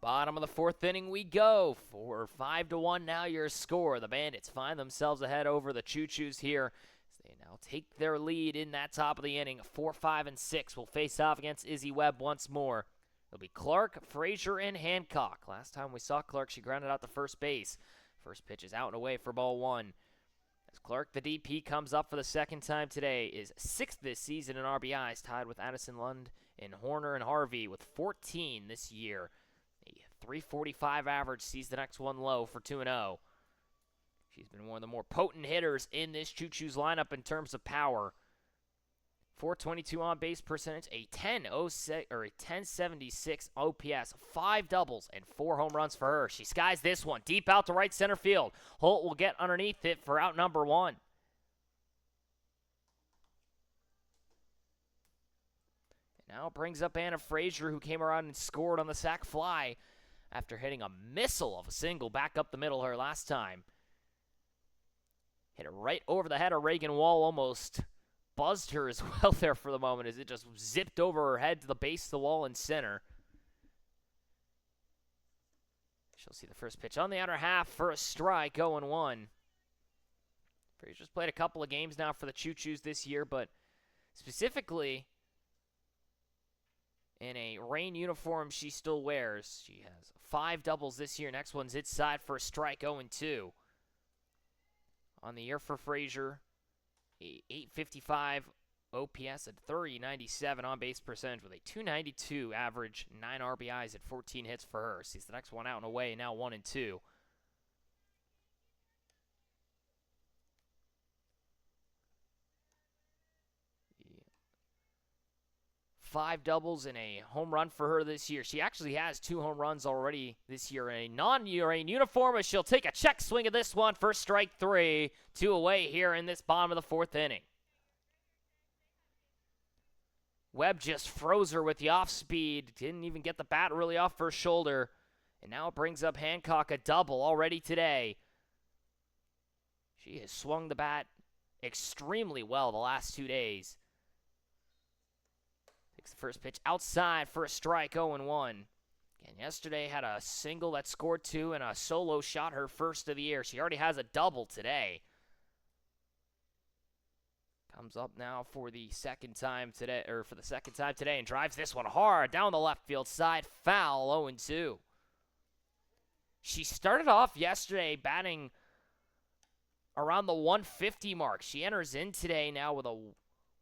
Bottom of the 4th inning we go. 5-1 now your score. The Bandits find themselves ahead over the Choos here. As they now take their lead in that top of the inning. 4, 5, and 6 will face off against Izzy Webb once more. It'll be Clark, Frazier, and Hancock. Last time we saw Clark, she grounded out to first base. First pitch is out and away for ball 1. As Clark, the DP, comes up for the second time today, is 6th this season in RBIs, tied with Addison Lund and Horner and Harvey with 14 this year. A 345 average sees the next one low for 2-0. She's been one of the more potent hitters in this Choos lineup in terms of power. 422 on base percentage, a 1076 OPS, 5 doubles, and 4 home runs for her. She skies this one deep out to right center field. Holt will get underneath it for out number 1. And now brings up Anna Frazier, who came around and scored on the sac fly after hitting a missile of a single back up the middle her last time. Hit it right over the head of Reagan Wall, almost buzzed her as well there for the moment as it just zipped over her head to the base of the wall in center. She'll see the first pitch on the outer half for a strike, 0-1. Frazier's played a couple of games now for the Choos this year, but specifically in a rain uniform she still wears. She has 5 doubles this year. Next one's inside for a strike, 0-2. On the year for Frazier, a 855 OPS at 397 on base percentage with a 292 average, 9 RBIs at 14 hits for her. Sees the next one out and away, now 1-2. 5 doubles and a home run for her this year. She actually has 2 home runs already this year in a non-rain uniform, as she'll take a check swing of this one for strike 3. 2 away here in this bottom of the 4th inning. Webb just froze her with the off speed. Didn't even get the bat really off her shoulder. And now it brings up Hancock a double already today. She has swung the bat extremely well the last 2 days. Takes the first pitch outside for a strike, 0-1. And yesterday had a single that scored 2 and a solo shot, her first of the year. She already has a double today. Comes up now for the second time today, and drives this one hard down the left field side. Foul, 0-2. She started off yesterday batting around the 150 mark. She enters in today now with a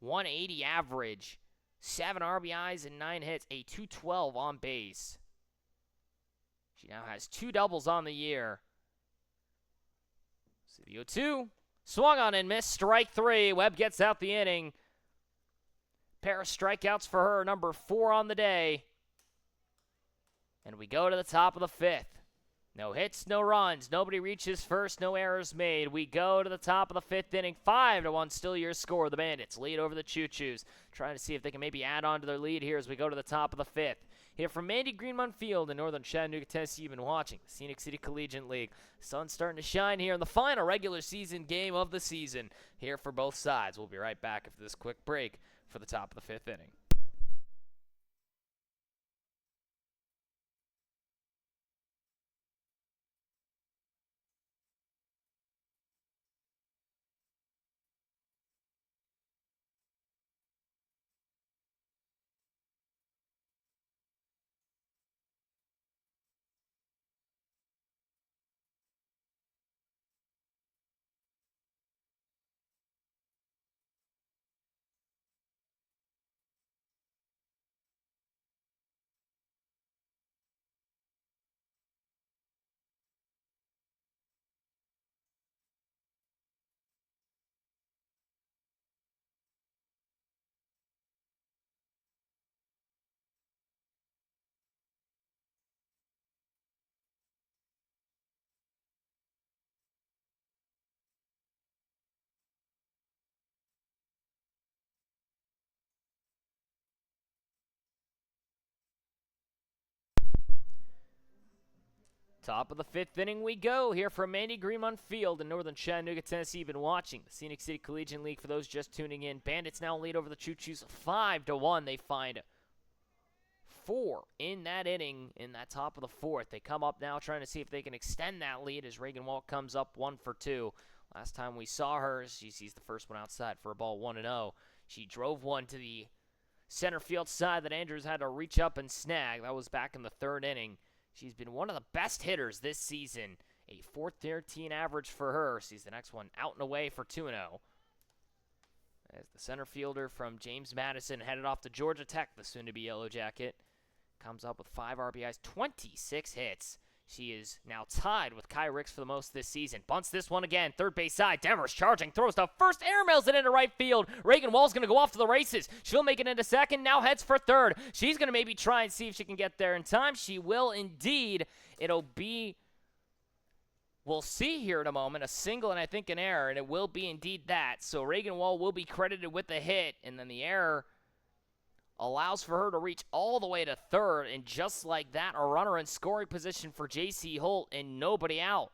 180 average, 7 RBIs and 9 hits, a 212 on base. She now has 2 doubles on the year. So the 0-2. Swung on and missed. Strike 3. Webb gets out the inning. Pair of strikeouts for her, number 4 on the day. And we go to the top of the 5th. No hits, no runs. Nobody reaches first. No errors made. We go to the top of the 5th inning. 5-1 still your score. The Bandits lead over the Choos. Trying to see if they can maybe add on to their lead here as we go to the top of the 5th. Here from Mandy Greenmont Field in northern Chattanooga, Tennessee, you've been watching the Scenic City Collegiate League. The sun's starting to shine here in the final regular season game of the season here for both sides. We'll be right back after this quick break for the top of the 5th inning. Top of the 5th inning we go here from Mandy Greenmont Field in northern Chattanooga, Tennessee. You've been watching the Scenic City Collegiate League. For those just tuning in, Bandits now lead over the Choos 5-1. They find 4 in that inning in that top of the 4th. They come up now trying to see if they can extend that lead as Reagan Wall comes up 1 for 2. Last time we saw her, she sees the first one outside for a ball 1-0. She drove one to the center field side that Andrews had to reach up and snag. That was back in the 3rd inning. She's been one of the best hitters this season. A .413 average for her. Sees the next one out and away for 2-0. As the center fielder from James Madison headed off to Georgia Tech, the soon-to-be Yellow Jacket, comes up with 5 RBIs, 26 hits. She is now tied with Kai Ricks for the most this season. Bunts this one again. Third base side. Demers charging. Throws to first. Airmails it into right field. Reagan Wall's going to go off to the races. She'll make it into second. Now heads for third. She's going to maybe try and see if she can get there in time. She will indeed. It'll be, we'll see here in a moment, a single and I think an error. And it will be indeed that. So Reagan Wall will be credited with the hit. And then the error allows for her to reach all the way to third, and just like that, a runner in scoring position for J.C. Holt and nobody out.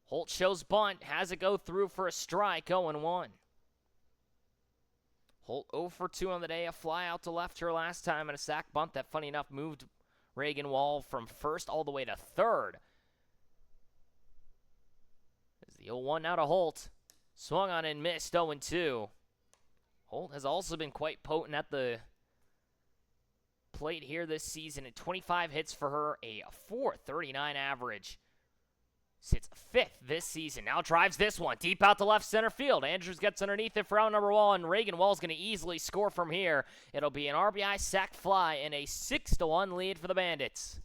Holt shows bunt, has it go through for a strike, 0-1. Holt 0 for 2 on the day, a fly out to left her last time, and a sac bunt that, funny enough, moved Reagan Wall from first all the way to third. There's the 0-1 now to Holt. Swung on and missed, 0-2. Holt has also been quite potent at the plate here this season. At 25 hits for her, a .439 average. Sits 5th this season. Now drives this one deep out to left center field. Andrews gets underneath it for out number 1. Reagan Wall's going to easily score from here. It'll be an RBI sac fly and a 6-1 lead for the Bandits.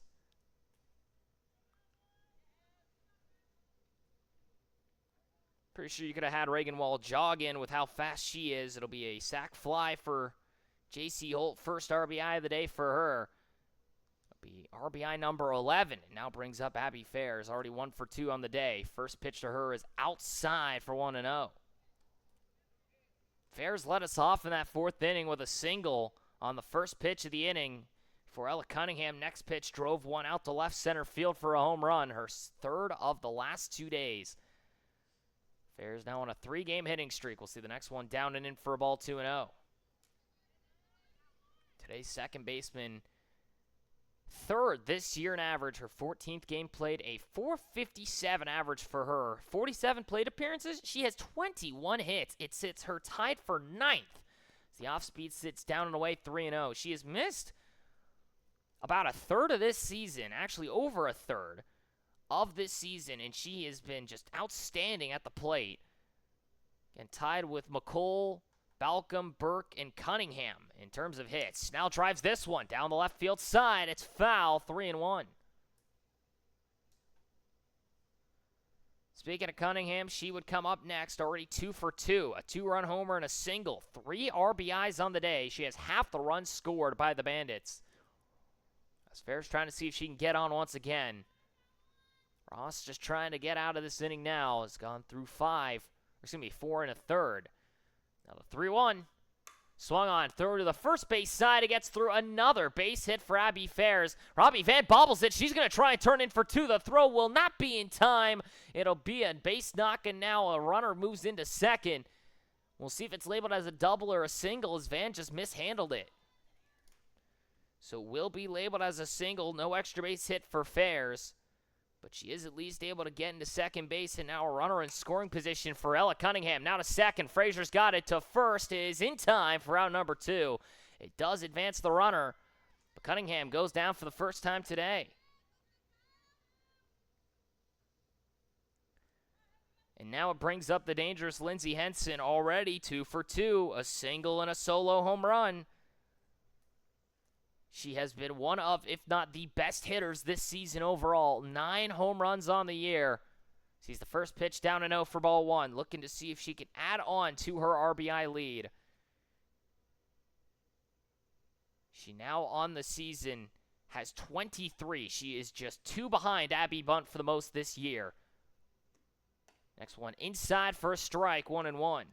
Pretty sure you could have had Reagan Wall jog in with how fast she is. It'll be a sac fly for J.C. Holt. First RBI of the day for her. It'll be RBI number 11. And now brings up Abby Fairs. Already 1 for 2 on the day. First pitch to her is outside for 1-0. Fairs led us off in that fourth inning with a single on the first pitch of the inning. For Ella Cunningham, next pitch drove one out to left center field for a home run, her third of the last 2 days. Fairs now on a 3-game hitting streak. We'll see the next one down and in for a ball 2-0. Today's second baseman, third this year in average. Her 14th game played, a .457 average for her. 47 plate appearances. She has 21 hits. It sits her tied for 9th. The off-speed sits down and away 3-0. She has missed about a third of this season, actually over a third of this season, and she has been just outstanding at the plate. And tied with McCole, Balcom, Burke, and Cunningham in terms of hits. Now drives this one down the left field side. It's foul, 3-1. Speaking of Cunningham, she would come up next, already 2 for 2. A 2-run homer and a single. 3 RBIs on the day. She has half the runs scored by the Bandits. As Fairs trying to see if she can get on once again. Ross just trying to get out of this inning now. Has gone through 4 and a third. Now the 3-1. Swung on throw to the first base side. It gets through another base hit for Abby Fairs. Robbie Van bobbles it. She's going to try and turn in for 2. The throw will not be in time. It'll be a base knock, and now a runner moves into second. We'll see if it's labeled as a double or a single, as Van just mishandled it. So will be labeled as a single. No extra base hit for Fairs. But she is at least able to get into second base, and now a runner in scoring position for Ella Cunningham. Now to second. Frazier's got it to first. It is in time for out number 2. It does advance the runner, but Cunningham goes down for the first time today. And now it brings up the dangerous Lindsey Henson, already 2 for 2. A single and a solo home run. She has been one of, if not the best hitters this season overall. 9 home runs on the year. Sees the first pitch down and 0 for ball 1. Looking to see if she can add on to her RBI lead. She now on the season has 23. She is just 2 behind Abby Bunt for the most this year. Next one inside for a strike, 1-1.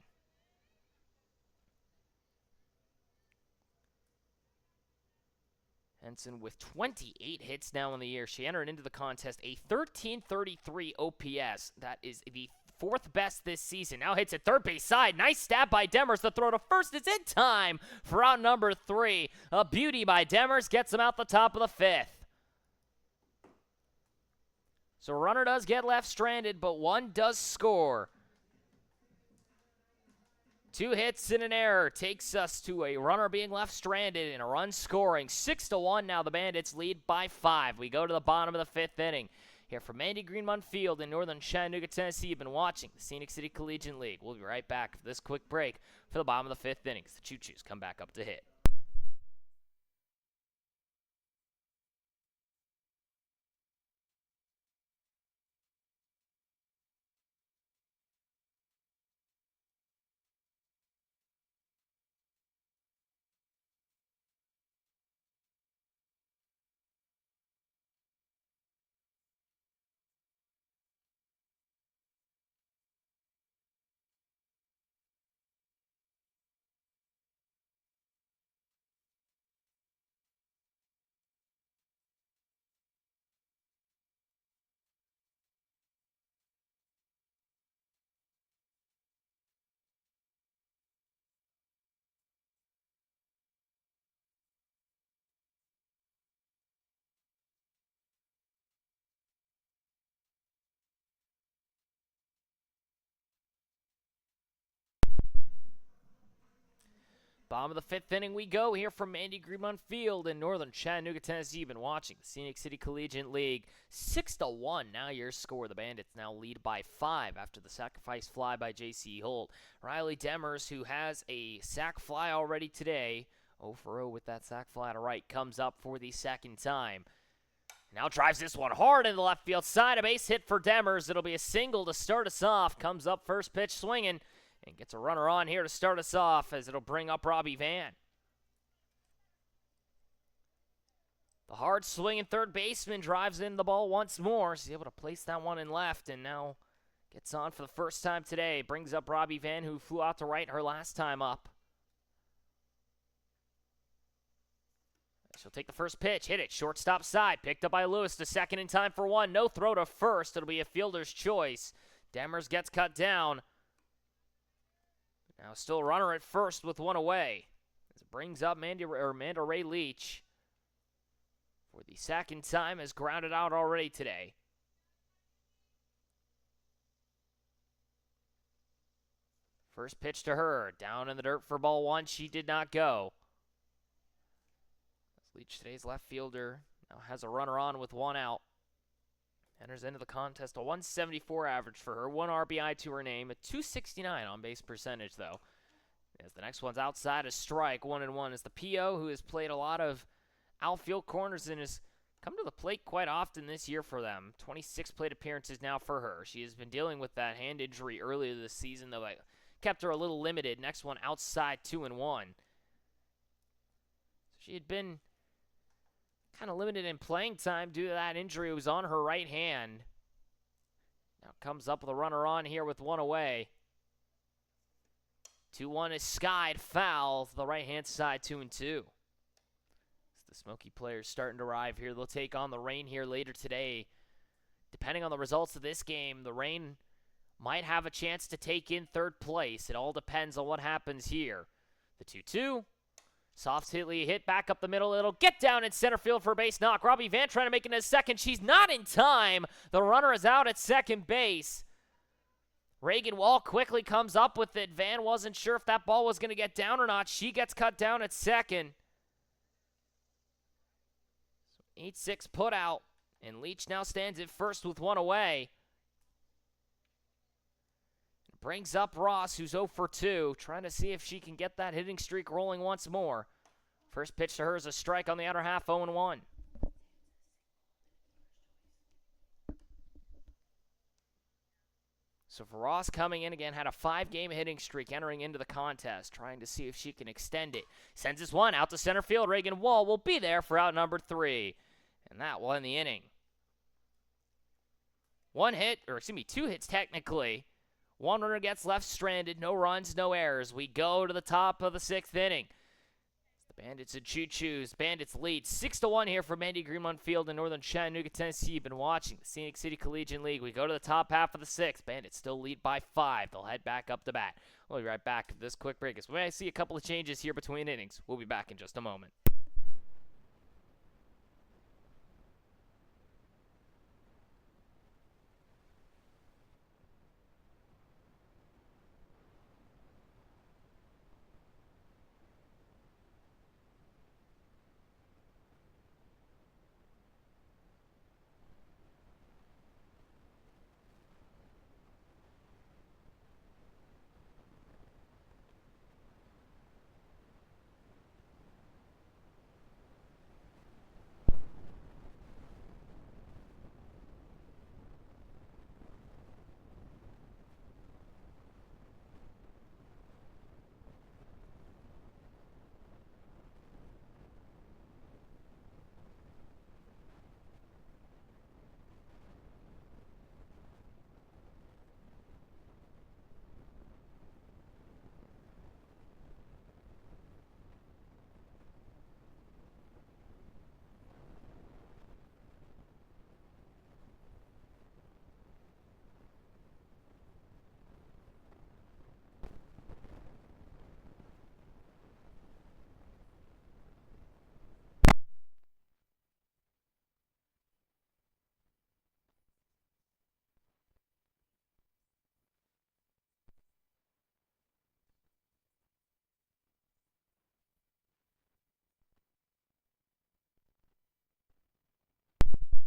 Henson with 28 hits now in the year. She entered into the contest a 1333 OPS. That is the 4th best this season. Now hits at third base side. Nice stab by Demers. The throw to first is in time for out number 3. A beauty by Demers gets him out the top of the 5th. So runner does get left stranded, but one does score. 2 hits and an error takes us to a runner being left stranded and a run scoring. 6-1 now. The Bandits lead by 5. We go to the bottom of the 5th inning. Here from Andy Greenmont Field in northern Chattanooga, Tennessee, you've been watching the Scenic City Collegiate League. We'll be right back for this quick break for the bottom of the 5th inning. The Choos come back up to hit. Bottom of the 5th inning we go here from Andy Greenmont Field in northern Chattanooga, Tennessee. You've been watching the Scenic City Collegiate League. 6-1 now your score. The Bandits now lead by 5 after the sacrifice fly by J.C. Holt. Riley Demers, who has a sac fly already today, 0 for 0 with that sac fly to right, comes up for the second time. Now drives this one hard in the left field side. A base hit for Demers. It'll be a single to start us off. Comes up first pitch swinging. And gets a runner on here to start us off, as it'll bring up Robbie Van. The hard swinging third baseman drives in the ball once more. He's able to place that one in left, and now Gets on for the first time today. Brings up Robbie Van, who flew out to right her last time up. She'll take the first pitch, hit it, shortstop side, picked up by Lewis to second in time for one. No throw to first. It'll be a fielder's choice. Demers gets cut down. Now still a runner at first with one away. As it brings up Amanda Ray Leach for the second time, has grounded out already today. First pitch to her, down in the dirt for ball one. She did not go. Leach, today's left fielder, now has a runner on with one out. Enters into the contest, a 174 average for her, 1 RBI to her name, a 269 on base percentage, though. As the next one's outside, a strike, 1-1 is the PO, who has played a lot of outfield corners and has come to the plate quite often this year for them. 26 plate appearances now for her. She has been dealing with that hand injury earlier this season, though I kept her a little limited. Next one outside, 2-1. She had been kind of limited in playing time due to that injury. It was on her right hand. Now comes up with a runner on here with one away. 2-1 is skied, foul to the right-hand side, 2-2. As the Smoky players starting to arrive here, they'll take on the Reign here later today. Depending on the results of this game, the Reign might have a chance to take in third place. It all depends on what happens here. The 2-2. Soft hit back up the middle. It'll get down in center field for a base knock. Robbie Van trying to make it in second. She's not in time. The runner is out at second base. Reagan Wall quickly comes up with it. Van wasn't sure if that ball was going to get down or not. She gets cut down at second. 8-6 put out. And Leach now stands at first with one away. Brings up Ross, who's 0 for 2, trying to see if she can get that hitting streak rolling once more. First pitch to her is a strike on the outer half, 0-1. So for Ross coming in again, had a 5-game hitting streak entering into the contest, trying to see if she can extend it. Sends this one out to center field. Reagan Wall will be there for out number 3. And that will end the inning. 2 hits technically. One runner gets left stranded, no runs, no errors. We go to the top of the 6th inning. The Bandits and Choos. Bandits lead 6-1 here for Mandy Greenmont Field in northern Chattanooga, Tennessee. You've been watching the Scenic City Collegiate League. We go to the top half of the 6th. Bandits still lead by 5. They'll head back up to bat. We'll be right back to this quick break as we may see a couple of changes here between innings. We'll be back in just a moment.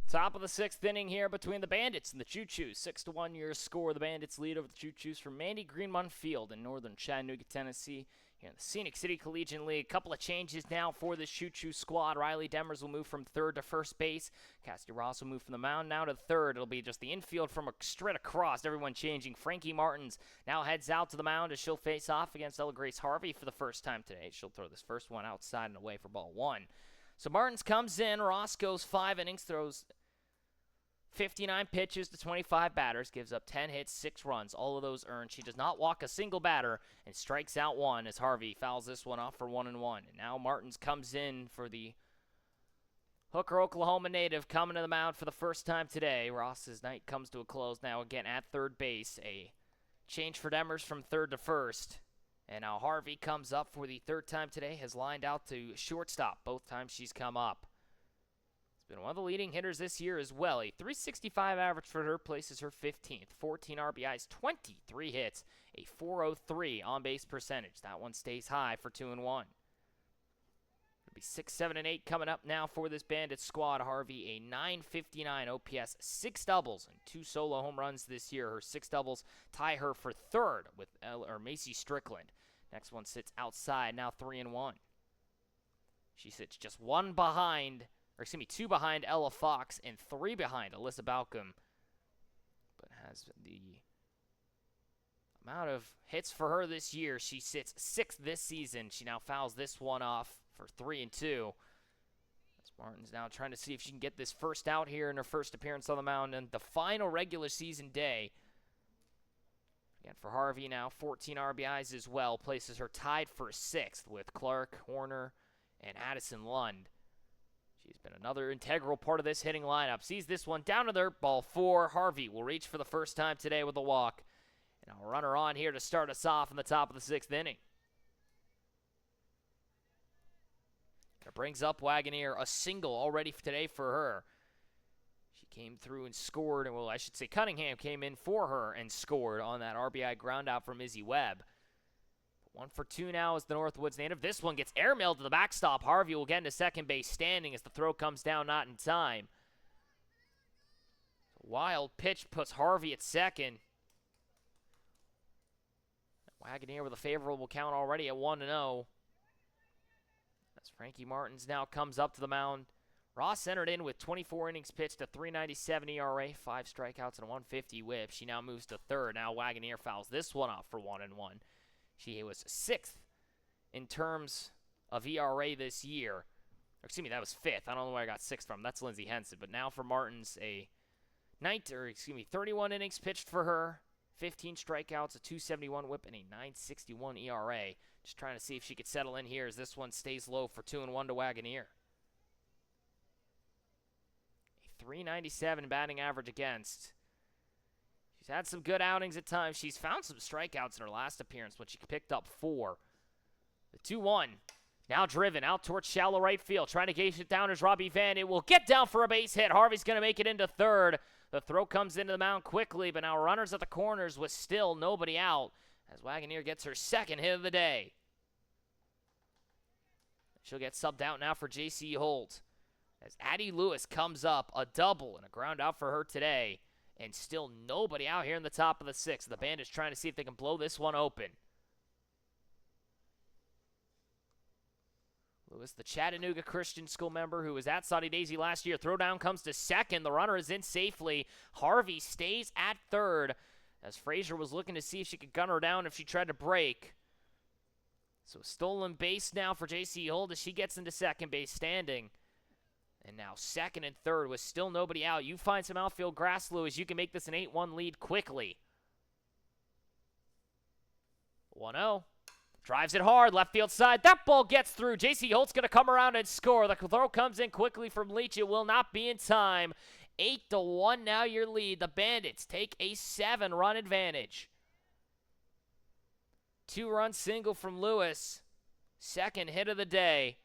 Top of the 6th inning here between the Bandits and the Choos. 6-1 your score. The Bandits lead over the Choos from Mandy Greenmont Field in northern Chattanooga, Tennessee. Here in the Scenic City Collegiate League. A couple of changes now for the Choos squad. Riley Demers will move from third to first base. Cassidy Ross will move from the mound now to third. It'll be just the infield from straight across. Everyone changing. Frankie Martins now heads out to the mound as she'll face off against Ella Grace Harvey for the first time today. She'll throw this first one outside and away for ball 1. So Martins comes in. Ross goes 5 innings, throws 59 pitches to 25 batters, gives up 10 hits, 6 runs, all of those earned. She does not walk a single batter and strikes out one as Harvey fouls this one off for 1-1. And now Martins comes in for the Hooker, Oklahoma native, coming to the mound for the first time today. Ross's night comes to a close now again at third base. A change for Demers from third to first. And now Harvey comes up for the third time today, has lined out to shortstop both times she's come up. It's been one of the leading hitters this year as well. A 365 average for her places her 15th. 14 RBIs, 23 hits, a 403 on-base percentage. That one stays high for 2-1. It'll be 6, 7, and 8 coming up now for this Bandits squad. Harvey, a 959 OPS, 6 doubles, and 2 solo home runs this year. Her 6 doubles tie her for third with Macy Strickland. Next one sits outside, now 3-1. She sits just 2 behind Ella Fox and 3 behind Alyssa Balcom. But has the amount of hits for her this year. She sits 6th this season. She now fouls this one off for 3-2. As Martin's now trying to see if she can get this first out here in her first appearance on the mound and the final regular season day. Again, for Harvey now, 14 RBIs as well, places her tied for 6th with Clark, Horner, and Addison Lund. She's been another integral part of this hitting lineup. Sees this one down to there, ball 4. Harvey will reach for the first time today with a walk. And I'll run her on here to start us off in the top of the 6th inning. That brings up Wagoneer, a single already today for her. She came through and scored, and well, I should say Cunningham came in for her and scored on that RBI ground out from Izzy Webb. 1 for 2 now as the Northwoods native. This one gets airmailed to the backstop. Harvey will get into second base standing as the throw comes down not in time. A wild pitch puts Harvey at second. Wagoneer with a favorable count already at 1-0. As Frankie Martins now comes up to the mound. Ross entered in with 24 innings pitched, a 3.97 ERA, 5 strikeouts, and a 150 whip. She now moves to third. Now Wagoneer fouls this one off for 1-1. She was 6th in terms of ERA this year. Excuse me, that was 5th. I don't know where I got 6th from. That's Lindsey Henson. But now for Martins, 31 innings pitched for her, 15 strikeouts, a 271 whip, and a 961 ERA. Just trying to see if she could settle in here as this one stays low for 2-1 to Wagoneer. A 397 batting average against. She's had some good outings at times. She's found some strikeouts in her last appearance when she picked up 4. The 2-1. Now driven out towards shallow right field. Trying to gauge it down is Robbie Van. It will get down for a base hit. Harvey's going to make it into third. The throw comes into the mound quickly, but now runners at the corners with still nobody out as Wagoneer gets her second hit of the day. She'll get subbed out now for J.C. Holt as Addie Lewis comes up, a double and a ground out for her today. And still nobody out here in the top of the 6th. The Bandits trying to see if they can blow this one open. Lewis, the Chattanooga Christian School member who was at Saudi Daisy last year. Throw down comes to second. The runner is in safely. Harvey stays at third as Frazier was looking to see if she could gun her down if she tried to break. So stolen base now for J.C. Holt as she gets into second base standing. And now second and third with still nobody out. You find some outfield grass, Lewis. You can make this an 8-1 lead quickly. 1-0. Drives it hard. Left field side. That ball gets through. J.C. Holt's going to come around and score. The throw comes in quickly from Leach. It will not be in time. 8-1 now your lead. The Bandits take a 7-run advantage. 2-run single from Lewis. Second hit of the day.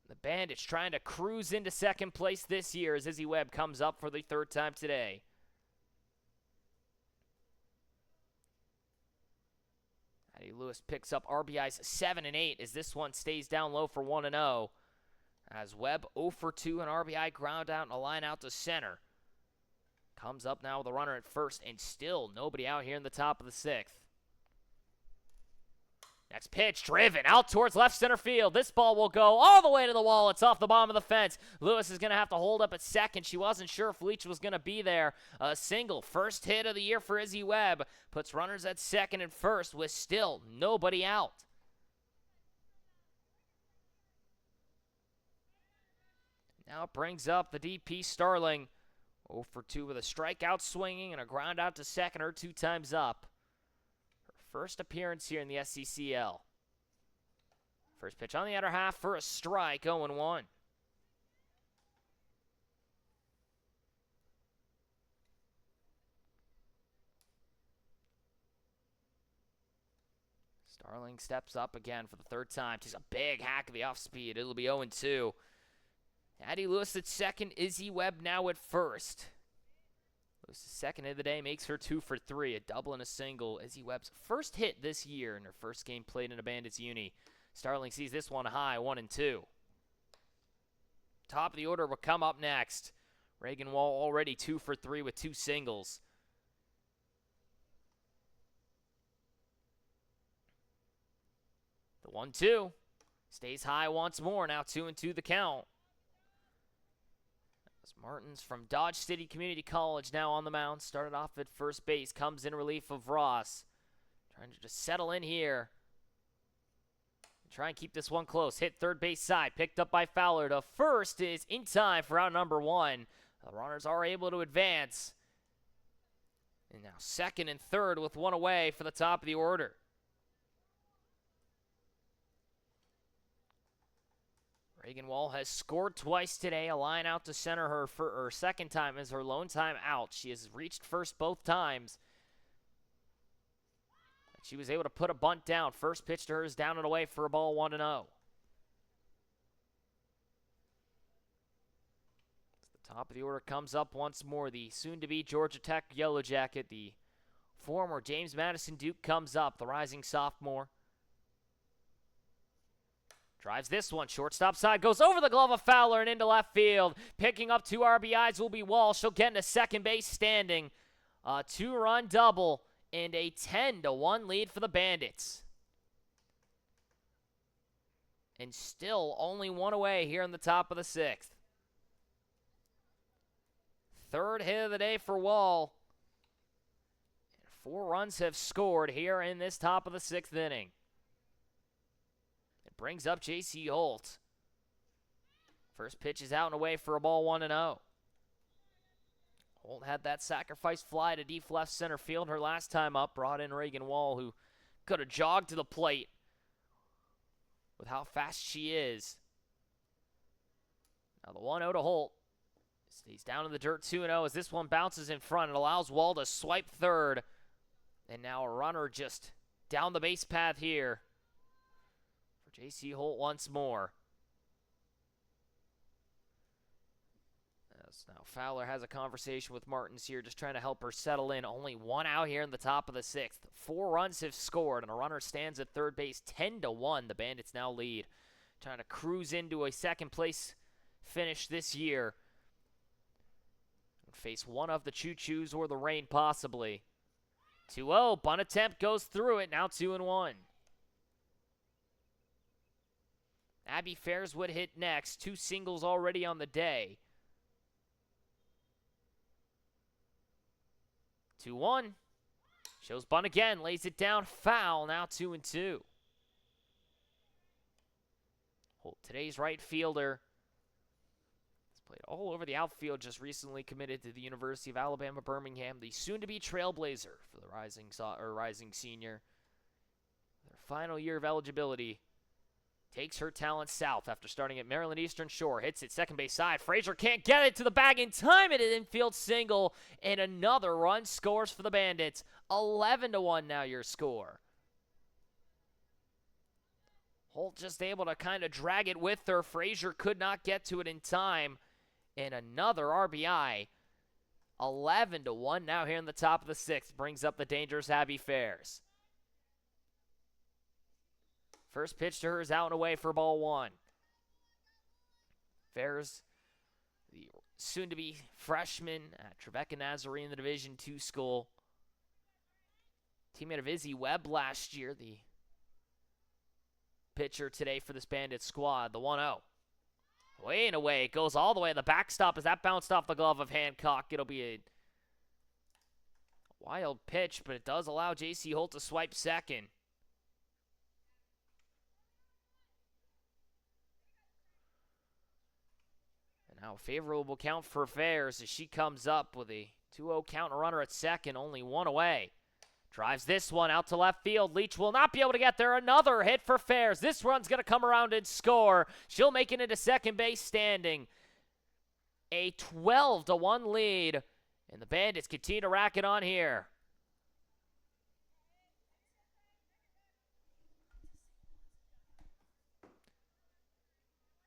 The Bandits trying to cruise into second place this year as Izzy Webb comes up for the 3rd time today. Addie Lewis picks up RBIs 7 and 8 as this one stays down low for 1-0. As Webb 0 for 2, an RBI ground out and a line out to center. Comes up now with a runner at first and still nobody out here in the top of the 6th. Next pitch, driven out towards left center field. This ball will go all the way to the wall. It's off the bottom of the fence. Lewis is going to have to hold up at second. She wasn't sure if Leach was going to be there. A single, first hit of the year for Izzy Webb. Puts runners at second and first with still nobody out. Now it brings up the DP Starling. 0 for 2 with a strikeout swinging and a ground out to second, her 2 times up. Her first appearance here in the SCCL. First pitch on the outer half for a strike, 0-1. Starling steps up again for the 3rd time. Takes a big hack of the off speed. It'll be 0-2. Addie Lewis at second. Izzy Webb now at first. Lewis' second of the day makes her 2 for 3. A double and a single. Izzy Webb's first hit this year in her first game played in a Bandits uni. Starling sees this one high, 1-2. Top of the order will come up next. Reagan Wall already 2 for 3 with 2 singles. The 1-2 stays high once more. Now 2-2 the count. As Martins from Dodge City Community College now on the mound. Started off at first base. Comes in relief of Ross. Trying to just settle in here. Try and keep this one close. Hit third base side. Picked up by Fowler. To first is in time for out number 1. The runners are able to advance. And now second and third with 1 away for the top of the order. Reagan Wall has scored twice today. A line out to center. Her second time is her lone time out. She has reached first both times. She was able to put a bunt down. First pitch to her is down and away for a ball, 1-0. The top of the order comes up once more. The soon-to-be Georgia Tech Yellow Jacket, the former James Madison Duke, comes up. The rising sophomore drives this one. Shortstop side goes over the glove of Fowler and into left field. Picking up 2 RBIs will be Wall. She'll get into second base standing. A 2-run double. And a 10-1 lead for the Bandits. And still only 1 away here in the top of the 6th. 3rd hit of the day for Wall. And 4 runs have scored here in this top of the 6th inning. It brings up J.C. Holt. First pitch is out and away for a ball, 1-0. Holt had that sacrifice fly to deep left center field her last time up. Brought in Reagan Wall, who could have jogged to the plate with how fast she is. Now the 1-0 to Holt. Stays down in the dirt, 2-0 as this one bounces in front. It allows Wall to swipe third. And now a runner just down the base path here for J.C. Holt once more. Now Fowler has a conversation with Martins here, just trying to help her settle in. Only 1 out here in the top of the 6th. 4 runs have scored, and a runner stands at third base. 10-1, the Bandits now lead. Trying to cruise into a second place finish this year. Face one of the Choos or the Rain, possibly. 2-0, bunt attempt goes through it. Now 2-1. Abby Fairs would hit next. 2 singles already on the day. 2-1. Shows bunt again. Lays it down. Foul. Now 2-2. Holt, today's right fielder, has played all over the outfield. Just recently committed to the University of Alabama, Birmingham. The soon-to-be Trailblazer for the rising senior. Their final year of eligibility. Takes her talent south after starting at Maryland Eastern Shore. Hits it second base side. Frazier can't get it to the bag in time. It infield single. And another run scores for the Bandits. 11-1 now your score. Holt just able to kind of drag it with her. Frazier could not get to it in time. And another RBI. 11-1 now here in the top of the 6th. Brings up the dangerous Abby Fairs. First pitch to her is out and away for ball 1. Fairs, the soon-to-be freshman at Trevecca Nazarene in the Division II school. Teammate of Izzy Webb last year, the pitcher today for this Bandit squad. The 1-0. Way and away. It goes all the way to the backstop as that bounced off the glove of Hancock. It'll be a wild pitch, but it does allow J.C. Holt to swipe second. Now a favorable count for Fairs as she comes up with a 2-0 count and a runner at second, only one away. Drives this one out to left field. Leach will not be able to get there. Another hit for Fairs. This run's going to come around and score. She'll make it into second base standing. A 12-1 lead, and the Bandits continue to rack it on here.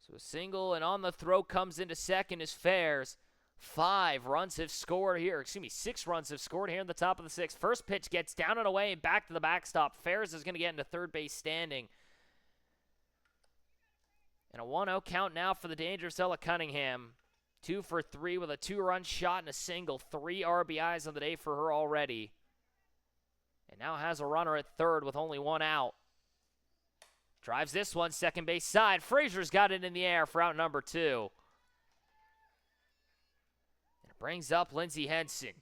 So a single and on the throw comes into second is Fairs. 5 runs have scored here. 6 runs have scored here in the top of the 6th. First pitch gets down and away and back to the backstop. Fairs is going to get into third base standing. And a 1-0 count now for the dangerous Ella Cunningham. 2 for 3 with a 2-run shot and a single. 3 RBIs on the day for her already. And now has a runner at third with only 1 out. Drives this one, second base side. Frazier's got it in the air for out number 2. And it brings up Lindsey Henson.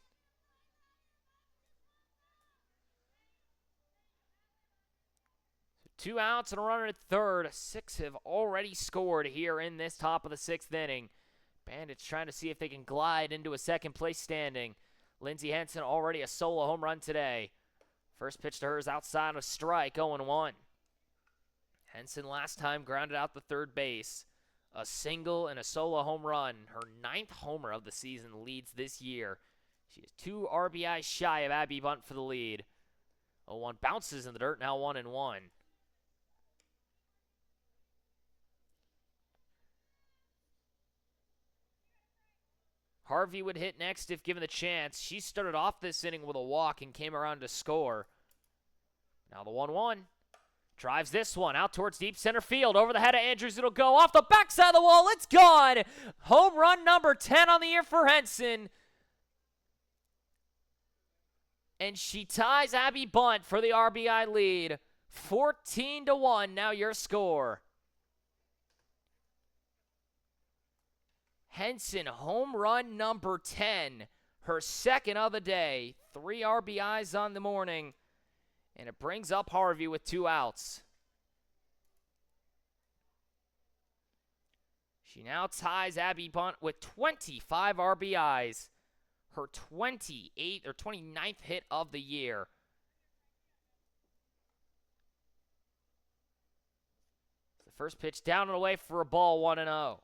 So 2 outs and a runner at third. 6 have already scored here in this top of the 6th inning. Bandits trying to see if they can glide into a second place standing. Lindsey Henson already a solo home run today. First pitch to her is outside of strike, 0-1. Henson last time grounded out the third base. A single and a solo home run. Her 9th homer of the season leads this year. She is 2 RBIs shy of Abby Bunt for the lead. 0-1 bounces in the dirt, now 1-1. Harvey would hit next if given the chance. She started off this inning with a walk and came around to score. Now the 1-1. Drives this one out towards deep center field. Over the head of Andrews. It'll go off the backside of the wall. It's gone. Home run number 10 on the year for Henson. And she ties Abby Bunt for the RBI lead. 14-1. Now your score. Henson, home run number 10. Her second of the day. 3 RBIs on the morning. And it brings up Harvey with 2 outs. She now ties Abby Bunt with 25 RBIs. Her 29th hit of the year. The first pitch down and away for a ball, 1-0.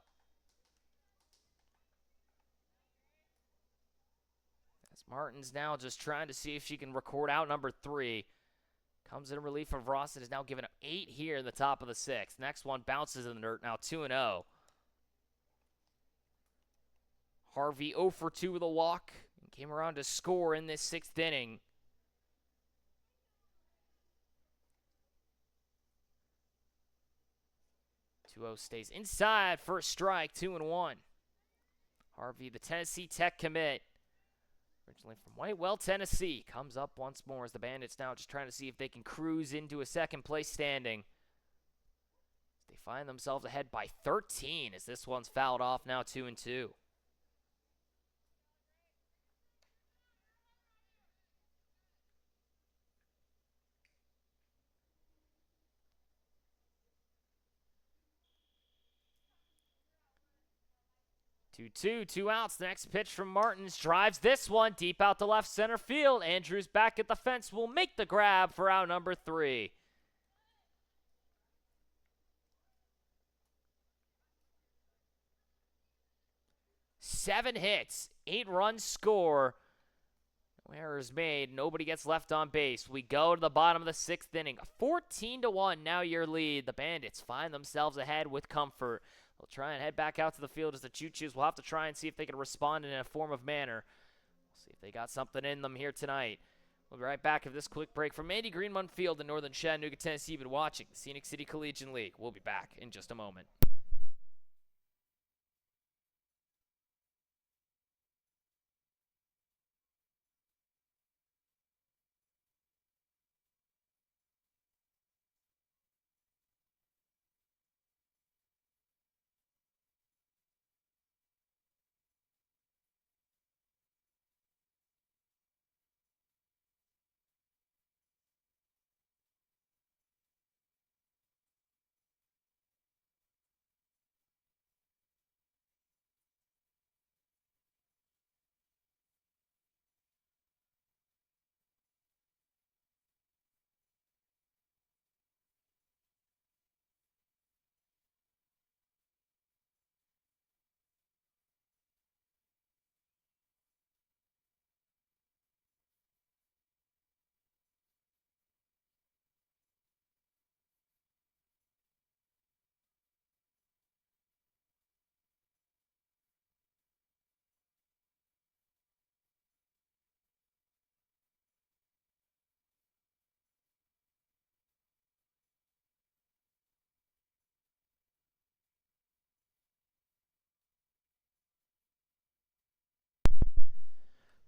Martin's now just trying to see if she can record out number 3. Comes in relief of Ross and is now given up 8 here in the top of the 6th. Next one bounces in the dirt, now 2-0. Harvey 0 for 2 with a walk and came around to score in this 6th inning. Stays inside, first strike, 2-1. Harvey, the Tennessee Tech commit. Originally from Whitewell, Tennessee, comes up once more as the Bandits now just trying to see if they can cruise into a second place standing. They find themselves ahead by 13 as this one's fouled off, now 2-2. Two outs. The next pitch from Martins drives this one deep out to left center field. Andrews back at the fence will make the grab for out number 3. Seven hits, 8 runs score. No errors made. Nobody gets left on base. We go to the bottom of the 6th inning. 14-1 now your lead. The Bandits find themselves ahead with comfort. They'll try and head back out to the field as the Choos will have to try and see if they can respond in a form of manner. We'll see if they got something in them here tonight. We'll be right back after this quick break from Andy Greenmund Field in northern Chattanooga, Tennessee. You've been watching the Scenic City Collegiate League. We'll be back in just a moment.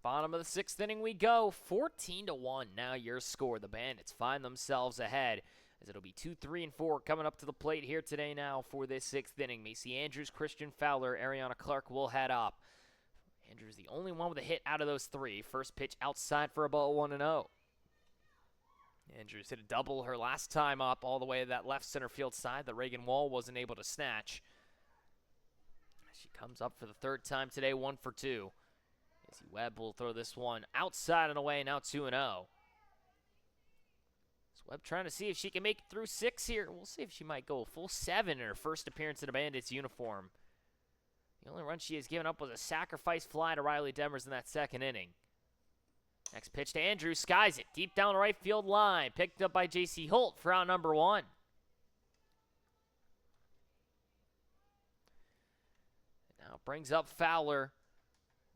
Bottom of the sixth inning we go. 14-1 now your score. The Bandits find themselves ahead as it'll be 2, 3, and 4 coming up to the plate here today now for this sixth inning. Macy Andrews, Christian Fowler, Ariana Clark will head up. Andrews the only one with a hit out of those three. First pitch outside for a ball, 1-0. Andrews hit a double her last time up all the way to that left center field side that Reagan Wall wasn't able to snatch. She comes up for the third time today, 1 for 2. Izzy Webb will throw this one outside and away, now 2-0. Webb trying to see if she can make it through 6 here. We'll see if she might go a full 7 in her first appearance in a Bandits uniform. The only run she has given up was a sacrifice fly to Riley Demers in that second inning. Next pitch to Andrews, skies it deep down the right field line. Picked up by J.C. Holt for out number 1. And now brings up Fowler.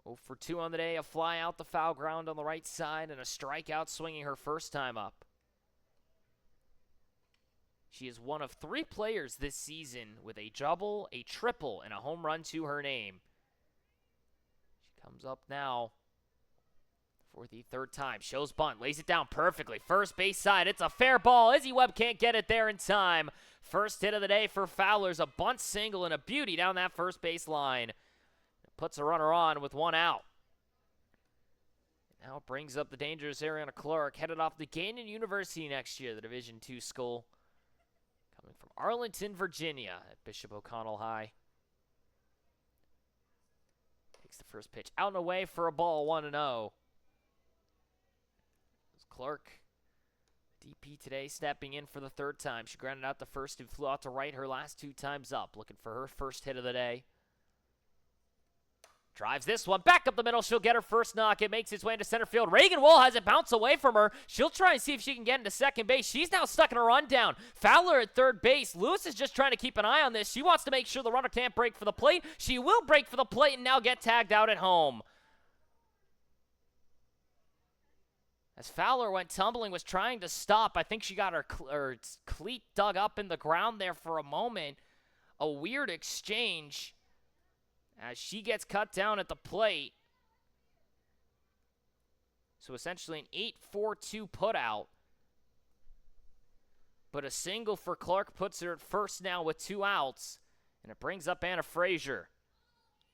0 for 2 on the day, a fly out the foul ground on the right side, and a strikeout swinging her first time up. She is one of 3 players this season with a double, a triple, and a home run to her name. She comes up now for the third time. Shows bunt, lays it down perfectly. First base side, it's a fair ball. Izzy Webb can't get it there in time. First hit of the day for Fowler's a bunt single and a beauty down that first base line. Puts a runner on with 1 out. Now it brings up the dangerous Ariana Clark, headed off to Gainesville University next year, the Division II school. Coming from Arlington, Virginia at Bishop O'Connell High. Takes the first pitch out and away for a ball, 1-0. Clark, DP today, stepping in for the third time. She grounded out the first and flew out to right her last 2 times up. Looking for her first hit of the day. Drives this one back up the middle. She'll get her first knock. It makes its way into center field. Reagan Wall has it bounce away from her. She'll try and see if she can get into second base. She's now stuck in a rundown. Fowler at third base. Lewis is just trying to keep an eye on this. She wants to make sure the runner can't break for the plate. She will break for the plate and now get tagged out at home. As Fowler went tumbling, was trying to stop. I think she got her cleat dug up in the ground there for a moment. A weird exchange as she gets cut down at the plate. So essentially an 8-4-2 putout. But a single for Clark puts her at first now with 2 outs. And it brings up Anna Frazier.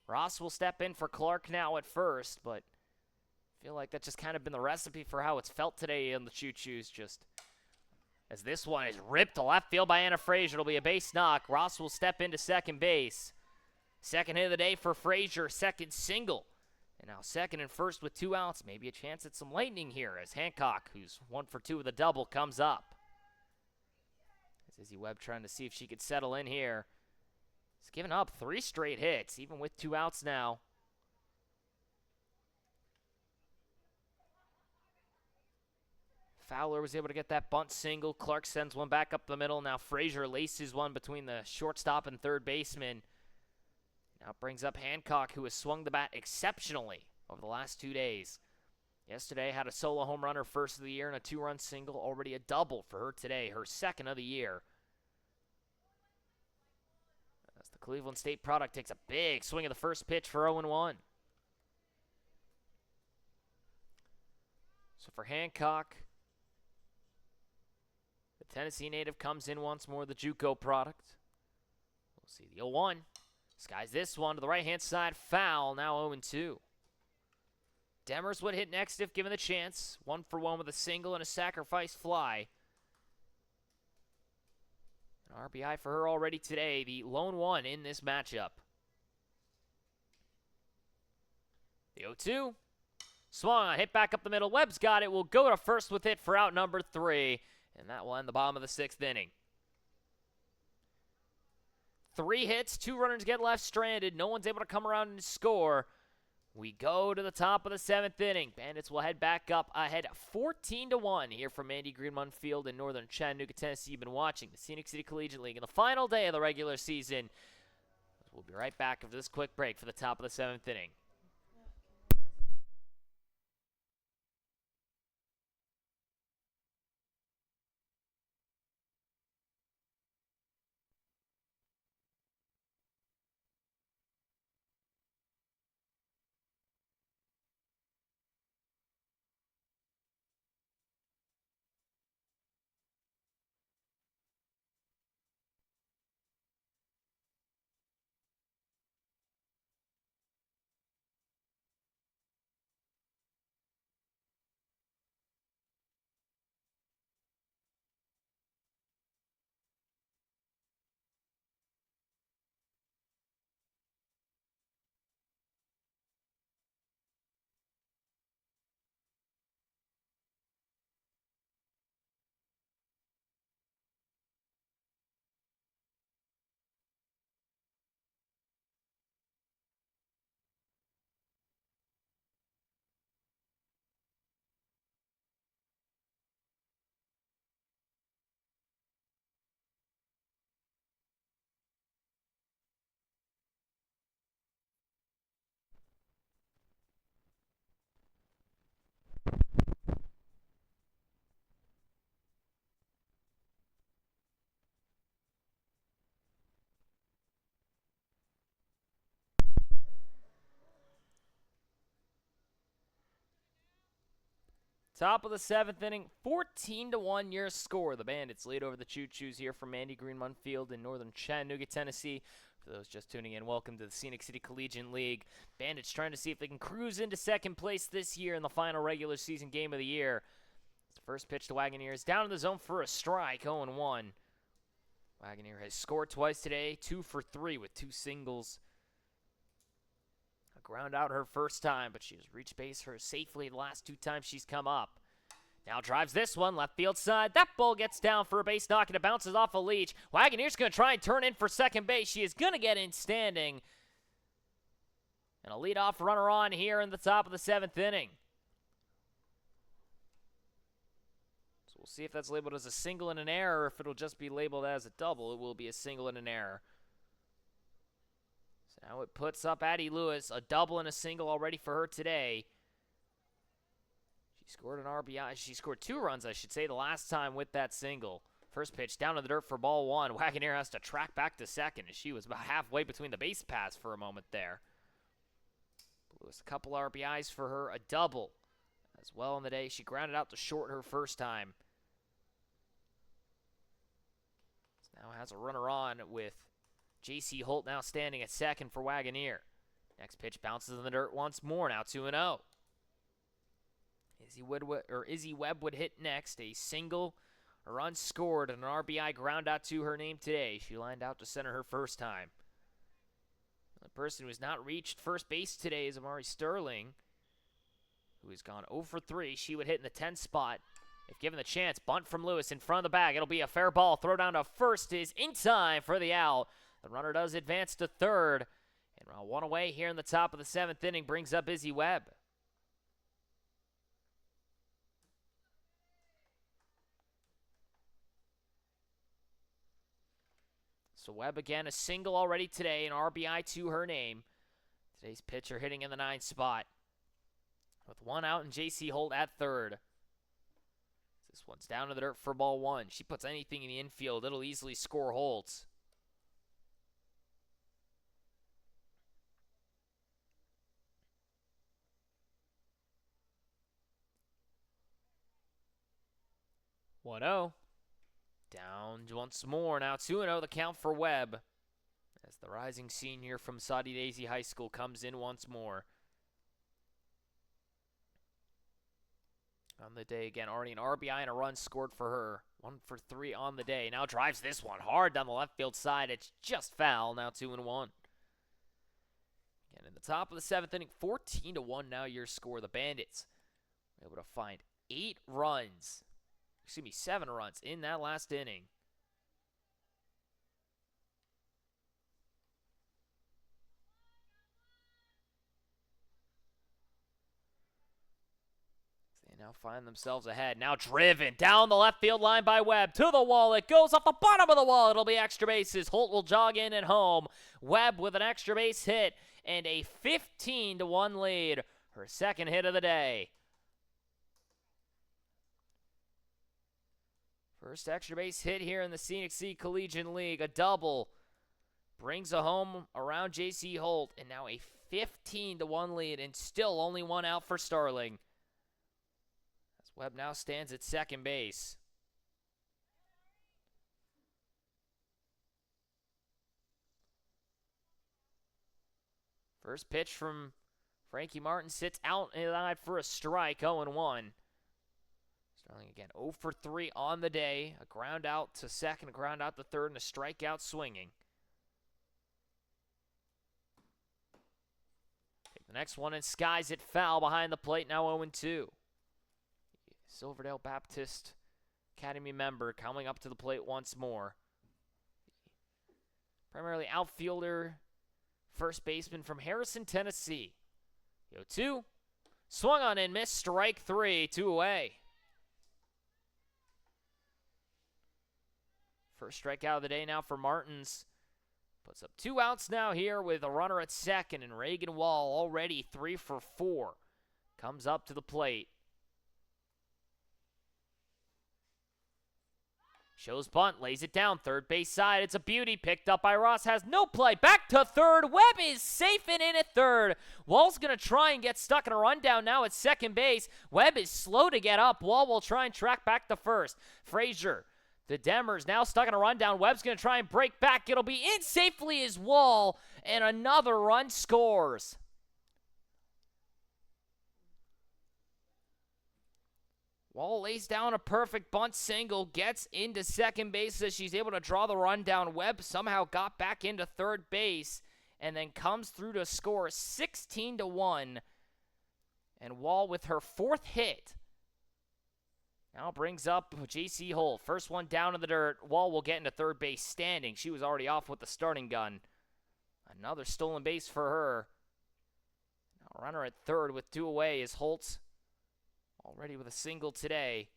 Ross will step in for Clark now at first, but I feel like that's just kind of been the recipe for how it's felt today in the Choos. Just as this one is ripped to left field by Anna Frazier. It'll be a base knock. Ross will step into second base. Second hit of the day for Frazier, second single. And now second and first with 2 outs. Maybe a chance at some lightning here as Hancock, who's 1 for 2 with a double, comes up. As Izzy Webb trying to see if she could settle in here. He's given up 3 straight hits, even with 2 outs now. Fowler was able to get that bunt single. Clark sends one back up the middle. Now Frazier laces one between the shortstop and third baseman. Now brings up Hancock, who has swung the bat exceptionally over the last 2 days. Yesterday had a solo home run, her first of the year, and a 2-run single. Already a double for her today, her second of the year. As the Cleveland State product takes a big swing of the first pitch for 0-1. So for Hancock, the Tennessee native comes in once more, the JUCO product. We'll see the 0-1. Skies this one to the right-hand side, foul, now 0-2. Demers would hit next if given the chance. 1 for 1 with a single and a sacrifice fly. An RBI for her already today, the lone one in this matchup. The 0-2. Swung, hit back up the middle. Webb's got it. Will go to first with it for out number 3. And that will end the bottom of the 6th inning. 3 hits, 2 runners get left stranded. No one's able to come around and score. We go to the top of the 7th inning. Bandits will head back up ahead 14-1 here from Andy Greenmund Field in northern Chattanooga, Tennessee. You've been watching the Scenic City Collegiate League in the final day of the regular season. We'll be right back after this quick break for the top of the 7th inning. Top of the 7th inning, 14-1 your score. The Bandits lead over the Choos here from Andy Green Munfield in northern Chattanooga, Tennessee. For those just tuning in, welcome to the Scenic City Collegiate League. Bandits trying to see if they can cruise into second place this year in the final regular season game of the year. It's the first pitch to Wagoneers, down in the zone for a strike, 0-1. Wagoneer has scored twice today, 2 for 3 with 2 singles. Ground out her first time, but she has reached base her safely the last 2 times she's come up. Now drives this one, left field side. That ball gets down for a base knock, and it bounces off a leech. Wagoneer's going to try and turn in for second base. She is going to get in standing. And a leadoff runner on here in the top of the 7th inning. So we'll see if that's labeled as a single and an error, or if it'll just be labeled as a double. It will be a single and an error. Now it puts up Addie Lewis, a double and a single already for her today. She scored an RBI. She scored 2 runs, I should say, the last time with that single. First pitch down to the dirt for ball 1. Wagoneer has to track back to second as she was about halfway between the base paths for a moment there. Lewis, a couple RBIs for her, a double as well in the day. She grounded out to short her first time. Now has a runner on with J.C. Holt now standing at second for Wagoneer. Next pitch bounces in the dirt once more, now 2-0. Izzy Webb would hit next. A single, a run scored, and an RBI ground out to her name today. She lined out to center her first time. The person who has not reached first base today is Amari Sterling, who has gone 0 for 3. She would hit in the 10th spot. If given the chance, bunt from Lewis in front of the bag. It'll be a fair ball. Throw down to first is in time for the out. The runner does advance to third. And 1 away here in the top of the 7th inning brings up Izzy Webb. So Webb again, a single already today, an RBI to her name. Today's pitcher hitting in the 9th spot. With 1 out and J.C. Holt at third. This one's down to the dirt for ball 1. She puts anything in the infield, it'll easily score Holt. One-0. Down once more. Now 2-0 the count for Webb. As the rising senior from Soddy Daisy High School comes in once more. On the day again, already an RBI and a run scored for her. 1 for 3 on the day. Now drives this one hard down the left field side. It's just foul. Now 2-1. Again, in the top of the 7th inning, 14-1 now your score. The Bandits were able to find 7 runs in that last inning. They now find themselves ahead. Now driven down the left field line by Webb. To the wall. It goes off the bottom of the wall. It'll be extra bases. Holt will jog in at home. Webb with an extra base hit and a 15-1 lead. Her second hit of the day. First extra base hit here in the Scenic City Collegiate League. A double brings a home around J.C. Holt. And now a 15-1 lead and still only 1 out for Starling. As Webb now stands at second base. First pitch from Frankie Martin sits out and line for a strike, 0-1. Starling again, 0 for 3 on the day. A ground out to second, a ground out to third, and a strikeout swinging. Take the next one and skies it foul behind the plate, now 0-2. Silverdale Baptist Academy member coming up to the plate once more. Primarily outfielder, first baseman from Harrison, Tennessee. 0-2. Swung on and missed, strike 3, 2 away. First strikeout of the day now for Martins. Puts up 2 outs now here with a runner at second, and Reagan Wall already 3 for 4. Comes up to the plate. Choos bunt, lays it down, third base side. It's a beauty, picked up by Ross, has no play. Back to third. Webb is safe and in at third. Wall's going to try and get stuck in a rundown now at second base. Webb is slow to get up. Wall will try and track back to first. Frazier, the Demers now stuck in a rundown. Webb's going to try and break back. It'll be in safely as Wall, and another run scores. Wall lays down a perfect bunt single, gets into second base as she's able to draw the run down. Webb somehow got back into third base and then comes through to score 16-1. And Wall with her fourth hit now brings up J.C. Holt. First one down in the dirt. Wall will get into third base standing. She was already off with the starting gun. Another stolen base for her. Now runner at third with two away is Holtz. Already with a single today.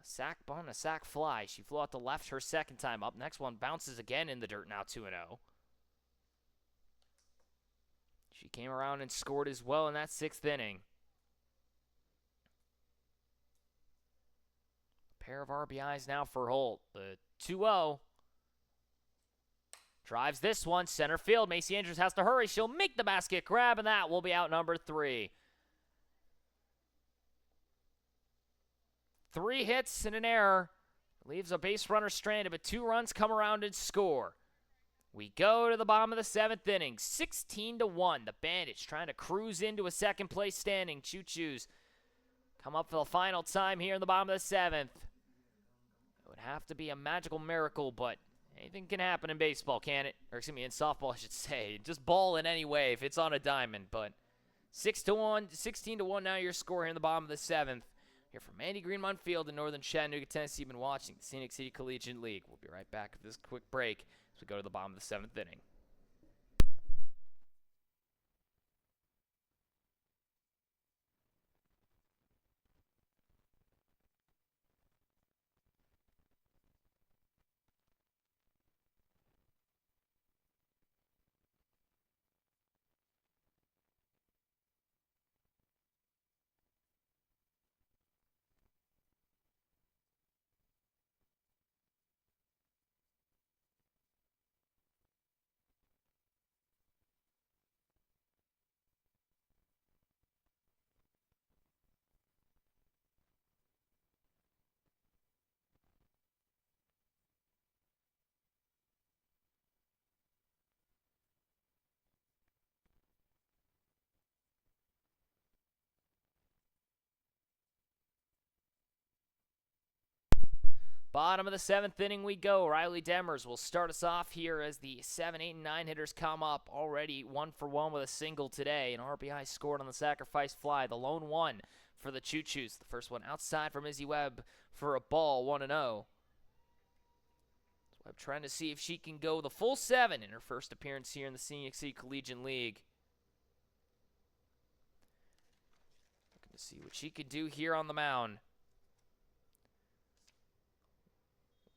A sac bunt, a sac fly. She flew out to left her second time up. Next one bounces again in the dirt, now 2-0. She came around and scored as well in that sixth inning. A pair of RBIs now for Holt. The 2-0. Drives this one, center field. Macy Andrews has to hurry. She'll make the basket grab, and that will be out number 3. 3 hits and an error. Leaves a base runner stranded, but 2 runs come around and score. We go to the bottom of the 7th inning. 16-1. The Bandits trying to cruise into a second place standing. Choos come up for the final time here in the bottom of the 7th. It would have to be a magical miracle, but anything can happen in baseball, can it? Or excuse me, in softball, I should say. Just ball in any way if it's on a diamond. But 16-1 now your score here in the bottom of the 7th. Here from Andy Greenmont Field in northern Chattanooga, Tennessee. You've been watching the Scenic City Collegiate League. We'll be right back with this quick break as we go to the bottom of the 7th inning. Bottom of the 7th inning we go. Riley Demers will start us off here as the 7, 8, and 9 hitters come up. Already 1 for 1 with a single today. An RBI scored on the sacrifice fly. The lone one for the Choos. The first one outside from Izzy Webb for a ball, 1-0. Webb trying to see if she can go the full 7 in her first appearance here in the Scenic City Collegiate League. Looking to see what she can do here on the mound.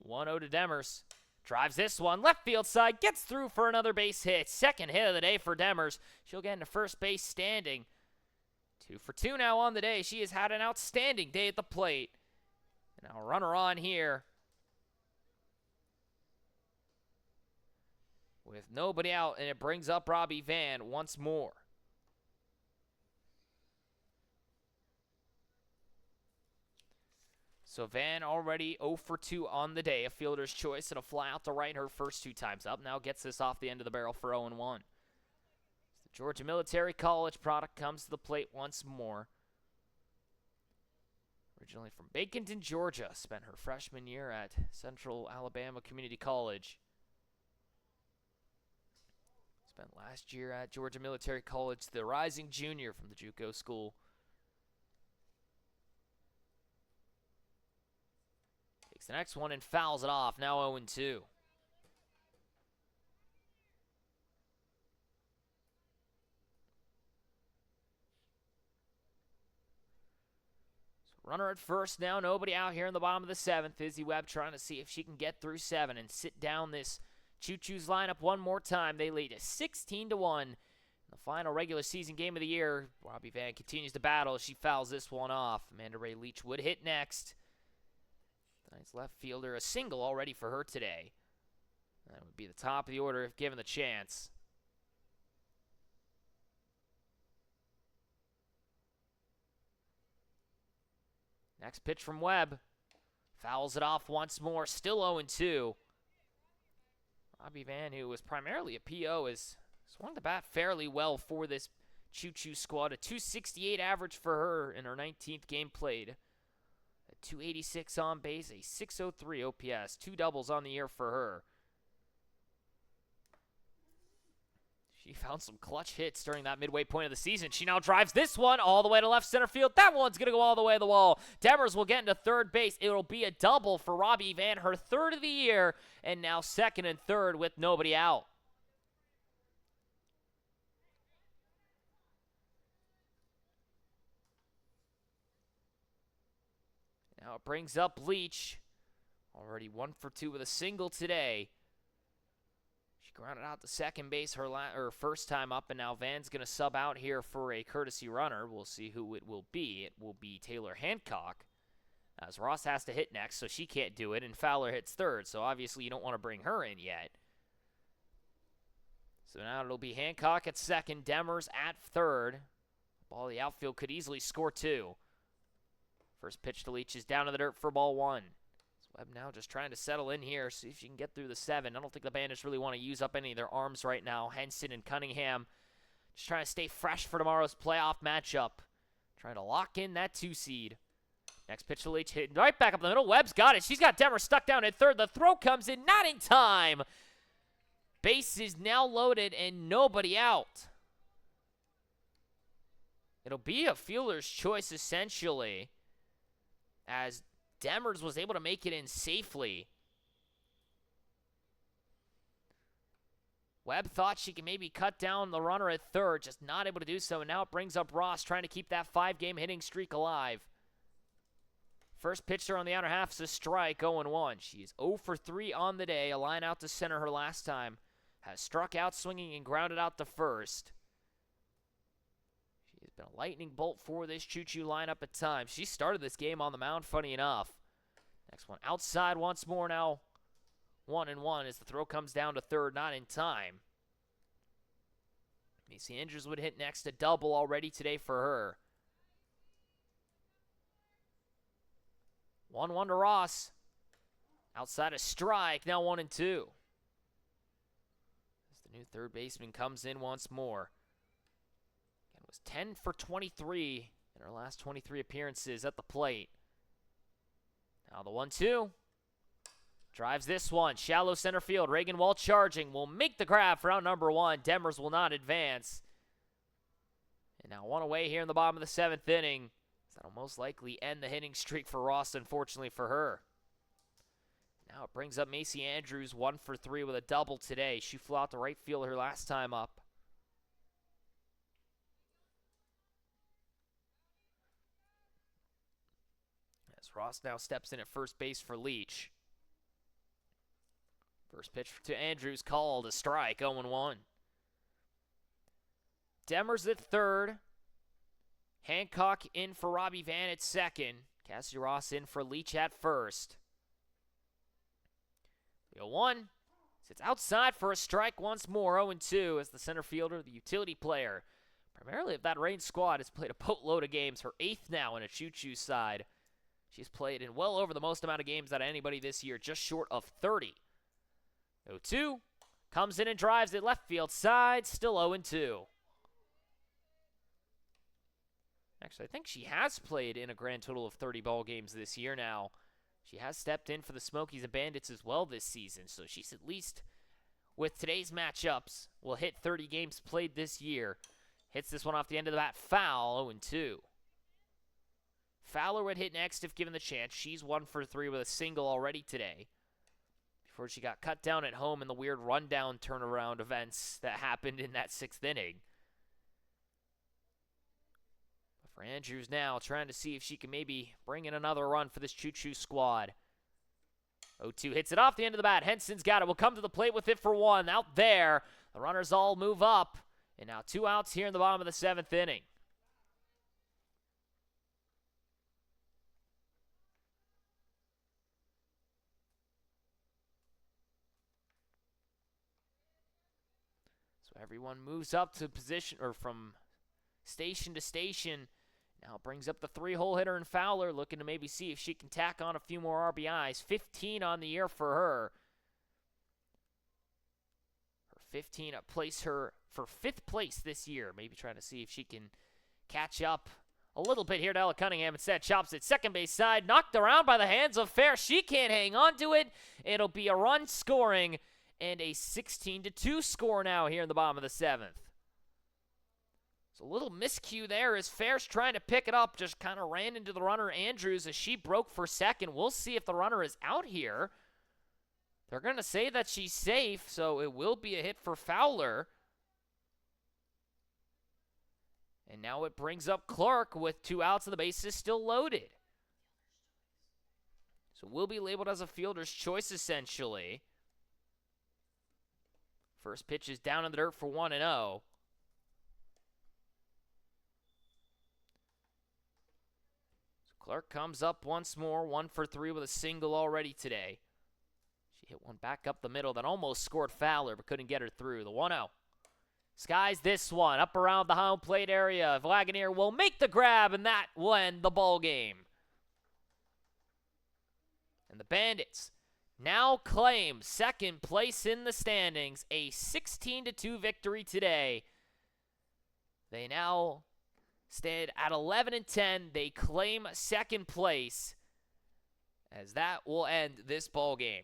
1-0 to Demers. Drives this one. Left field side. Gets through for another base hit. Second hit of the day for Demers. She'll get into first base standing. 2 for 2 now on the day. She has had an outstanding day at the plate. And now a runner on here. With nobody out, and it brings up Robbie Van once more. So Van already 0 for 2 on the day. A fielder's choice and a fly out to right her first 2 times up. Now gets this off the end of the barrel for 0-1. The Georgia Military College product comes to the plate once more. Originally from Baconton, Georgia. Spent her freshman year at Central Alabama Community College. Spent last year at Georgia Military College, the rising junior from the JUCO school. Takes the next one and fouls it off. Now 0-2. Runner at first now. Nobody out here in the bottom of the 7th. Izzy Webb trying to see if she can get through 7 and sit down this Choos lineup one more time. They lead 16-1 in the final regular season game of the year. Robbie Van continues to battle as she fouls this one off. Amanda Ray Leach would hit next. Nice left fielder, a single already for her today. That would be the top of the order if given the chance. Next pitch from Webb. Fouls it off once more, still 0-2. Robbie Van, who was primarily a PO, has swung the bat fairly well for this Choo squad. A 268 average for her in her 19th game played. A 286 on base, a 603 OPS. 2 doubles on the year for her. She found some clutch hits during that midway point of the season. She now drives this one all the way to left center field. That one's going to go all the way to the wall. Demers will get into third base. It'll be a double for Robbie Van, her 3rd of the year, and now 2nd and 3rd with nobody out. Now it brings up Leach. Already 1 for 2 with a single today. She grounded out to second base her first time up, and now Van's going to sub out here for a courtesy runner. We'll see who it will be. It will be Taylor Hancock, as Ross has to hit next, so she can't do it, and Fowler hits 3rd, so obviously you don't want to bring her in yet. So now it'll be Hancock at 2nd, Demers at 3rd. Ball the outfield could easily score 2. First pitch to Leach is down to the dirt for ball 1. Webb now just trying to settle in here, see if she can get through the 7. I don't think the Bandits really want to use up any of their arms right now. Henson and Cunningham just trying to stay fresh for tomorrow's playoff matchup. Trying to lock in that 2 seed. Next pitch to Leach, hit right back up the middle. Webb's got it. She's got Demers stuck down at 3rd. The throw comes in, not in time. Base is now loaded and nobody out. It'll be a fielder's choice, essentially, as Demers was able to make it in safely. Webb thought she could maybe cut down the runner at 3rd, just not able to do so, and now it brings up Ross trying to keep that 5-game hitting streak alive. First pitcher on the outer half is a strike, 0-1. She is 0 for 3 on the day, a line out to center her last time. Has struck out swinging and grounded out to 1st. She's been a lightning bolt for this Choo lineup at times. She started this game on the mound, funny enough. Next one outside once more now. 1-1 as the throw comes down to 3rd, not in time. Macy Andrews would hit next, a double already today for her. 1-1 to Ross. Outside a strike, now 1-2. As the new third baseman comes in once more. Again, was 10 for 23 in her last 23 appearances at the plate. Now the 1-2. Drives this one. Shallow center field. Reagan Wall charging. Will make the grab for out number 1. Demers will not advance. And now 1 away here in the bottom of the 7th inning. That'll most likely end the hitting streak for Ross, unfortunately for her. Now it brings up Macy Andrews, 1 for 3 with a double today. She flew out to right field her last time up. As Ross now steps in at first base for Leach. First pitch to Andrews called a strike, 0-1. Demers at 3rd. Hancock in for Robbie Van at 2nd. Cassie Ross in for Leach at 1st. 0-1. Sits outside for a strike once more, 0-2 as the center fielder, the utility player. Primarily of that Reign squad has played a boatload of games. Her 8th now in a Choo side. She's played in well over the most amount of games out of anybody this year, just short of 30. 0-2. Comes in and drives it left field side, still 0-2. Actually, I think she has played in a grand total of 30 ball games this year now. She has stepped in for the Smokies and Bandits as well this season, so she's at least, with today's matchups, will hit 30 games played this year. Hits this one off the end of the bat, foul, 0-2. Fowler would hit next if given the chance. She's 1 for 3 with a single already today. Before she got cut down at home in the weird rundown turnaround events that happened in that 6th inning. For Andrews now, trying to see if she can maybe bring in another run for this Choo squad. 0-2 hits it off the end of the bat. Henson's got it. Will come to the plate with it for 1. Out there, the runners all move up. And now 2 outs here in the bottom of the 7th inning. everyone moves up to position, or from station to station. Now it brings up the 3-hole hitter and Fowler, looking to maybe see if she can tack on a few more RBIs. 15 on the year for her. Her 15 place her for 5th place this year. Maybe trying to see if she can catch up a little bit here to Ella Cunningham. Instead, chops it second base side. Knocked around by the hands of Fair. She can't hang on to it. It'll be a run scoring and a 16-2 score now here in the bottom of the 7th. A little miscue there as Fair's trying to pick it up. Just kind of ran into the runner, Andrews, as she broke for second. We'll see if the runner is out here. They're going to say that she's safe, so it will be a hit for Fowler. And now it brings up Clark with 2 outs and the bases still loaded. So will be labeled as a fielder's choice, essentially. First pitch is down in the dirt for 1-0. Clark comes up once more, 1 for 3 with a single already today. She hit one back up the middle that almost scored Fowler, but couldn't get her through. The 1-0. Skies this one, up around the home plate area. Wagoneer will make the grab, and that will end the ball game. And the Bandits now claim second place in the standings. A 16-2 victory today. They now stand at 11-10. They claim second place, as that will end this ball game.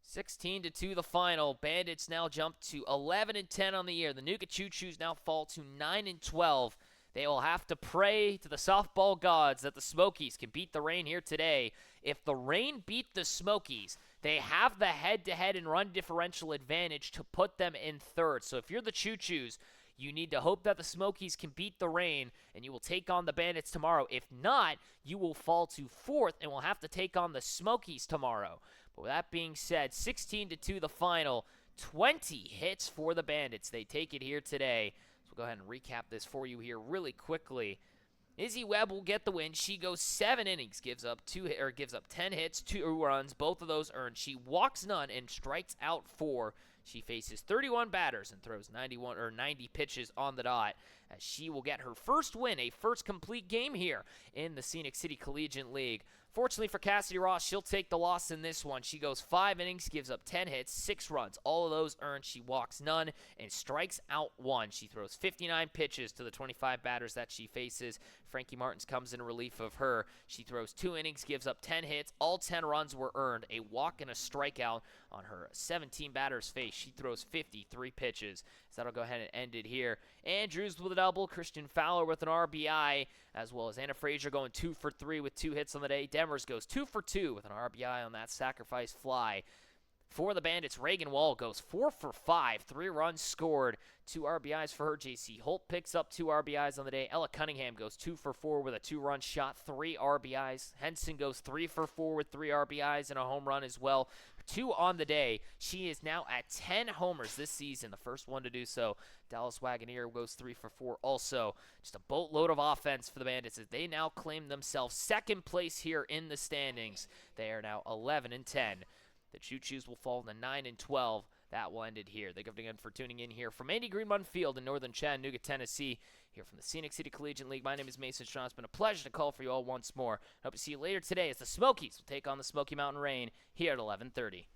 16-2 the final. Bandits now jump to 11-10 on the year. The Nuka Choo-Choos now fall to 9-12. They will have to pray to the softball gods that the Smokies can beat the Rain here today. If the Rain beat the Smokies, they have the head-to-head and run differential advantage to put them in third. So if you're the Choo-Choos, you need to hope that the Smokies can beat the Rain, and you will take on the Bandits tomorrow. If not, you will fall to 4th and will have to take on the Smokies tomorrow. But with that being said, 16-2 the final. 20 hits for the Bandits. They take it here today. So we'll go ahead and recap this for you here really quickly. Izzy Webb will get the win. She goes 7 innings, gives up 10 hits, 2 runs, both of those earned. She walks none and strikes out 4. She faces 31 batters and throws 90 pitches on the dot, as she will get her first win, a first complete game here in the Scenic City Collegiate League. Fortunately for Cassidy Ross, she'll take the loss in this one. She goes 5 innings, gives up 10 hits, 6 runs. All of those earned. She walks none and strikes out 1. She throws 59 pitches to the 25 batters that she faces. Frankie Martins comes in relief of her. She throws 2 innings, gives up 10 hits. All 10 runs were earned. A walk and a strikeout on her 17 batters face. She throws 53 pitches. So that'll go ahead and end it here. Andrews with a double. Christian Fowler with an RBI, as well as Anna Frazier going 2 for 3 with 2 hits on the day. Demers goes 2 for 2 with an RBI on that sacrifice fly. For the Bandits, Reagan Wall goes 4 for 5, 3 runs scored, 2 RBIs for her. JC Holt picks up 2 RBIs on the day. Ella Cunningham goes 2 for 4 with a 2-run shot, 3 RBIs. Henson goes 3 for 4 with 3 RBIs and a home run as well. 2 on the day. She is now at 10 homers this season, the first one to do so. Dallas Wagoneer goes 3 for 4 also. Just a boatload of offense for the Bandits as they now claim themselves second place here in the standings. They are now 11-10. The Choo-Choos will fall to 9-12. That will end it here. Thank you again for tuning in here from Andy Greenbun Field in northern Chattanooga, Tennessee. Here from the Scenic City Collegiate League, my name is Mason Strong. It's been a pleasure to call for you all once more. I hope to see you later today as the Smokies will take on the Smoky Mountain Rain here at 11:30.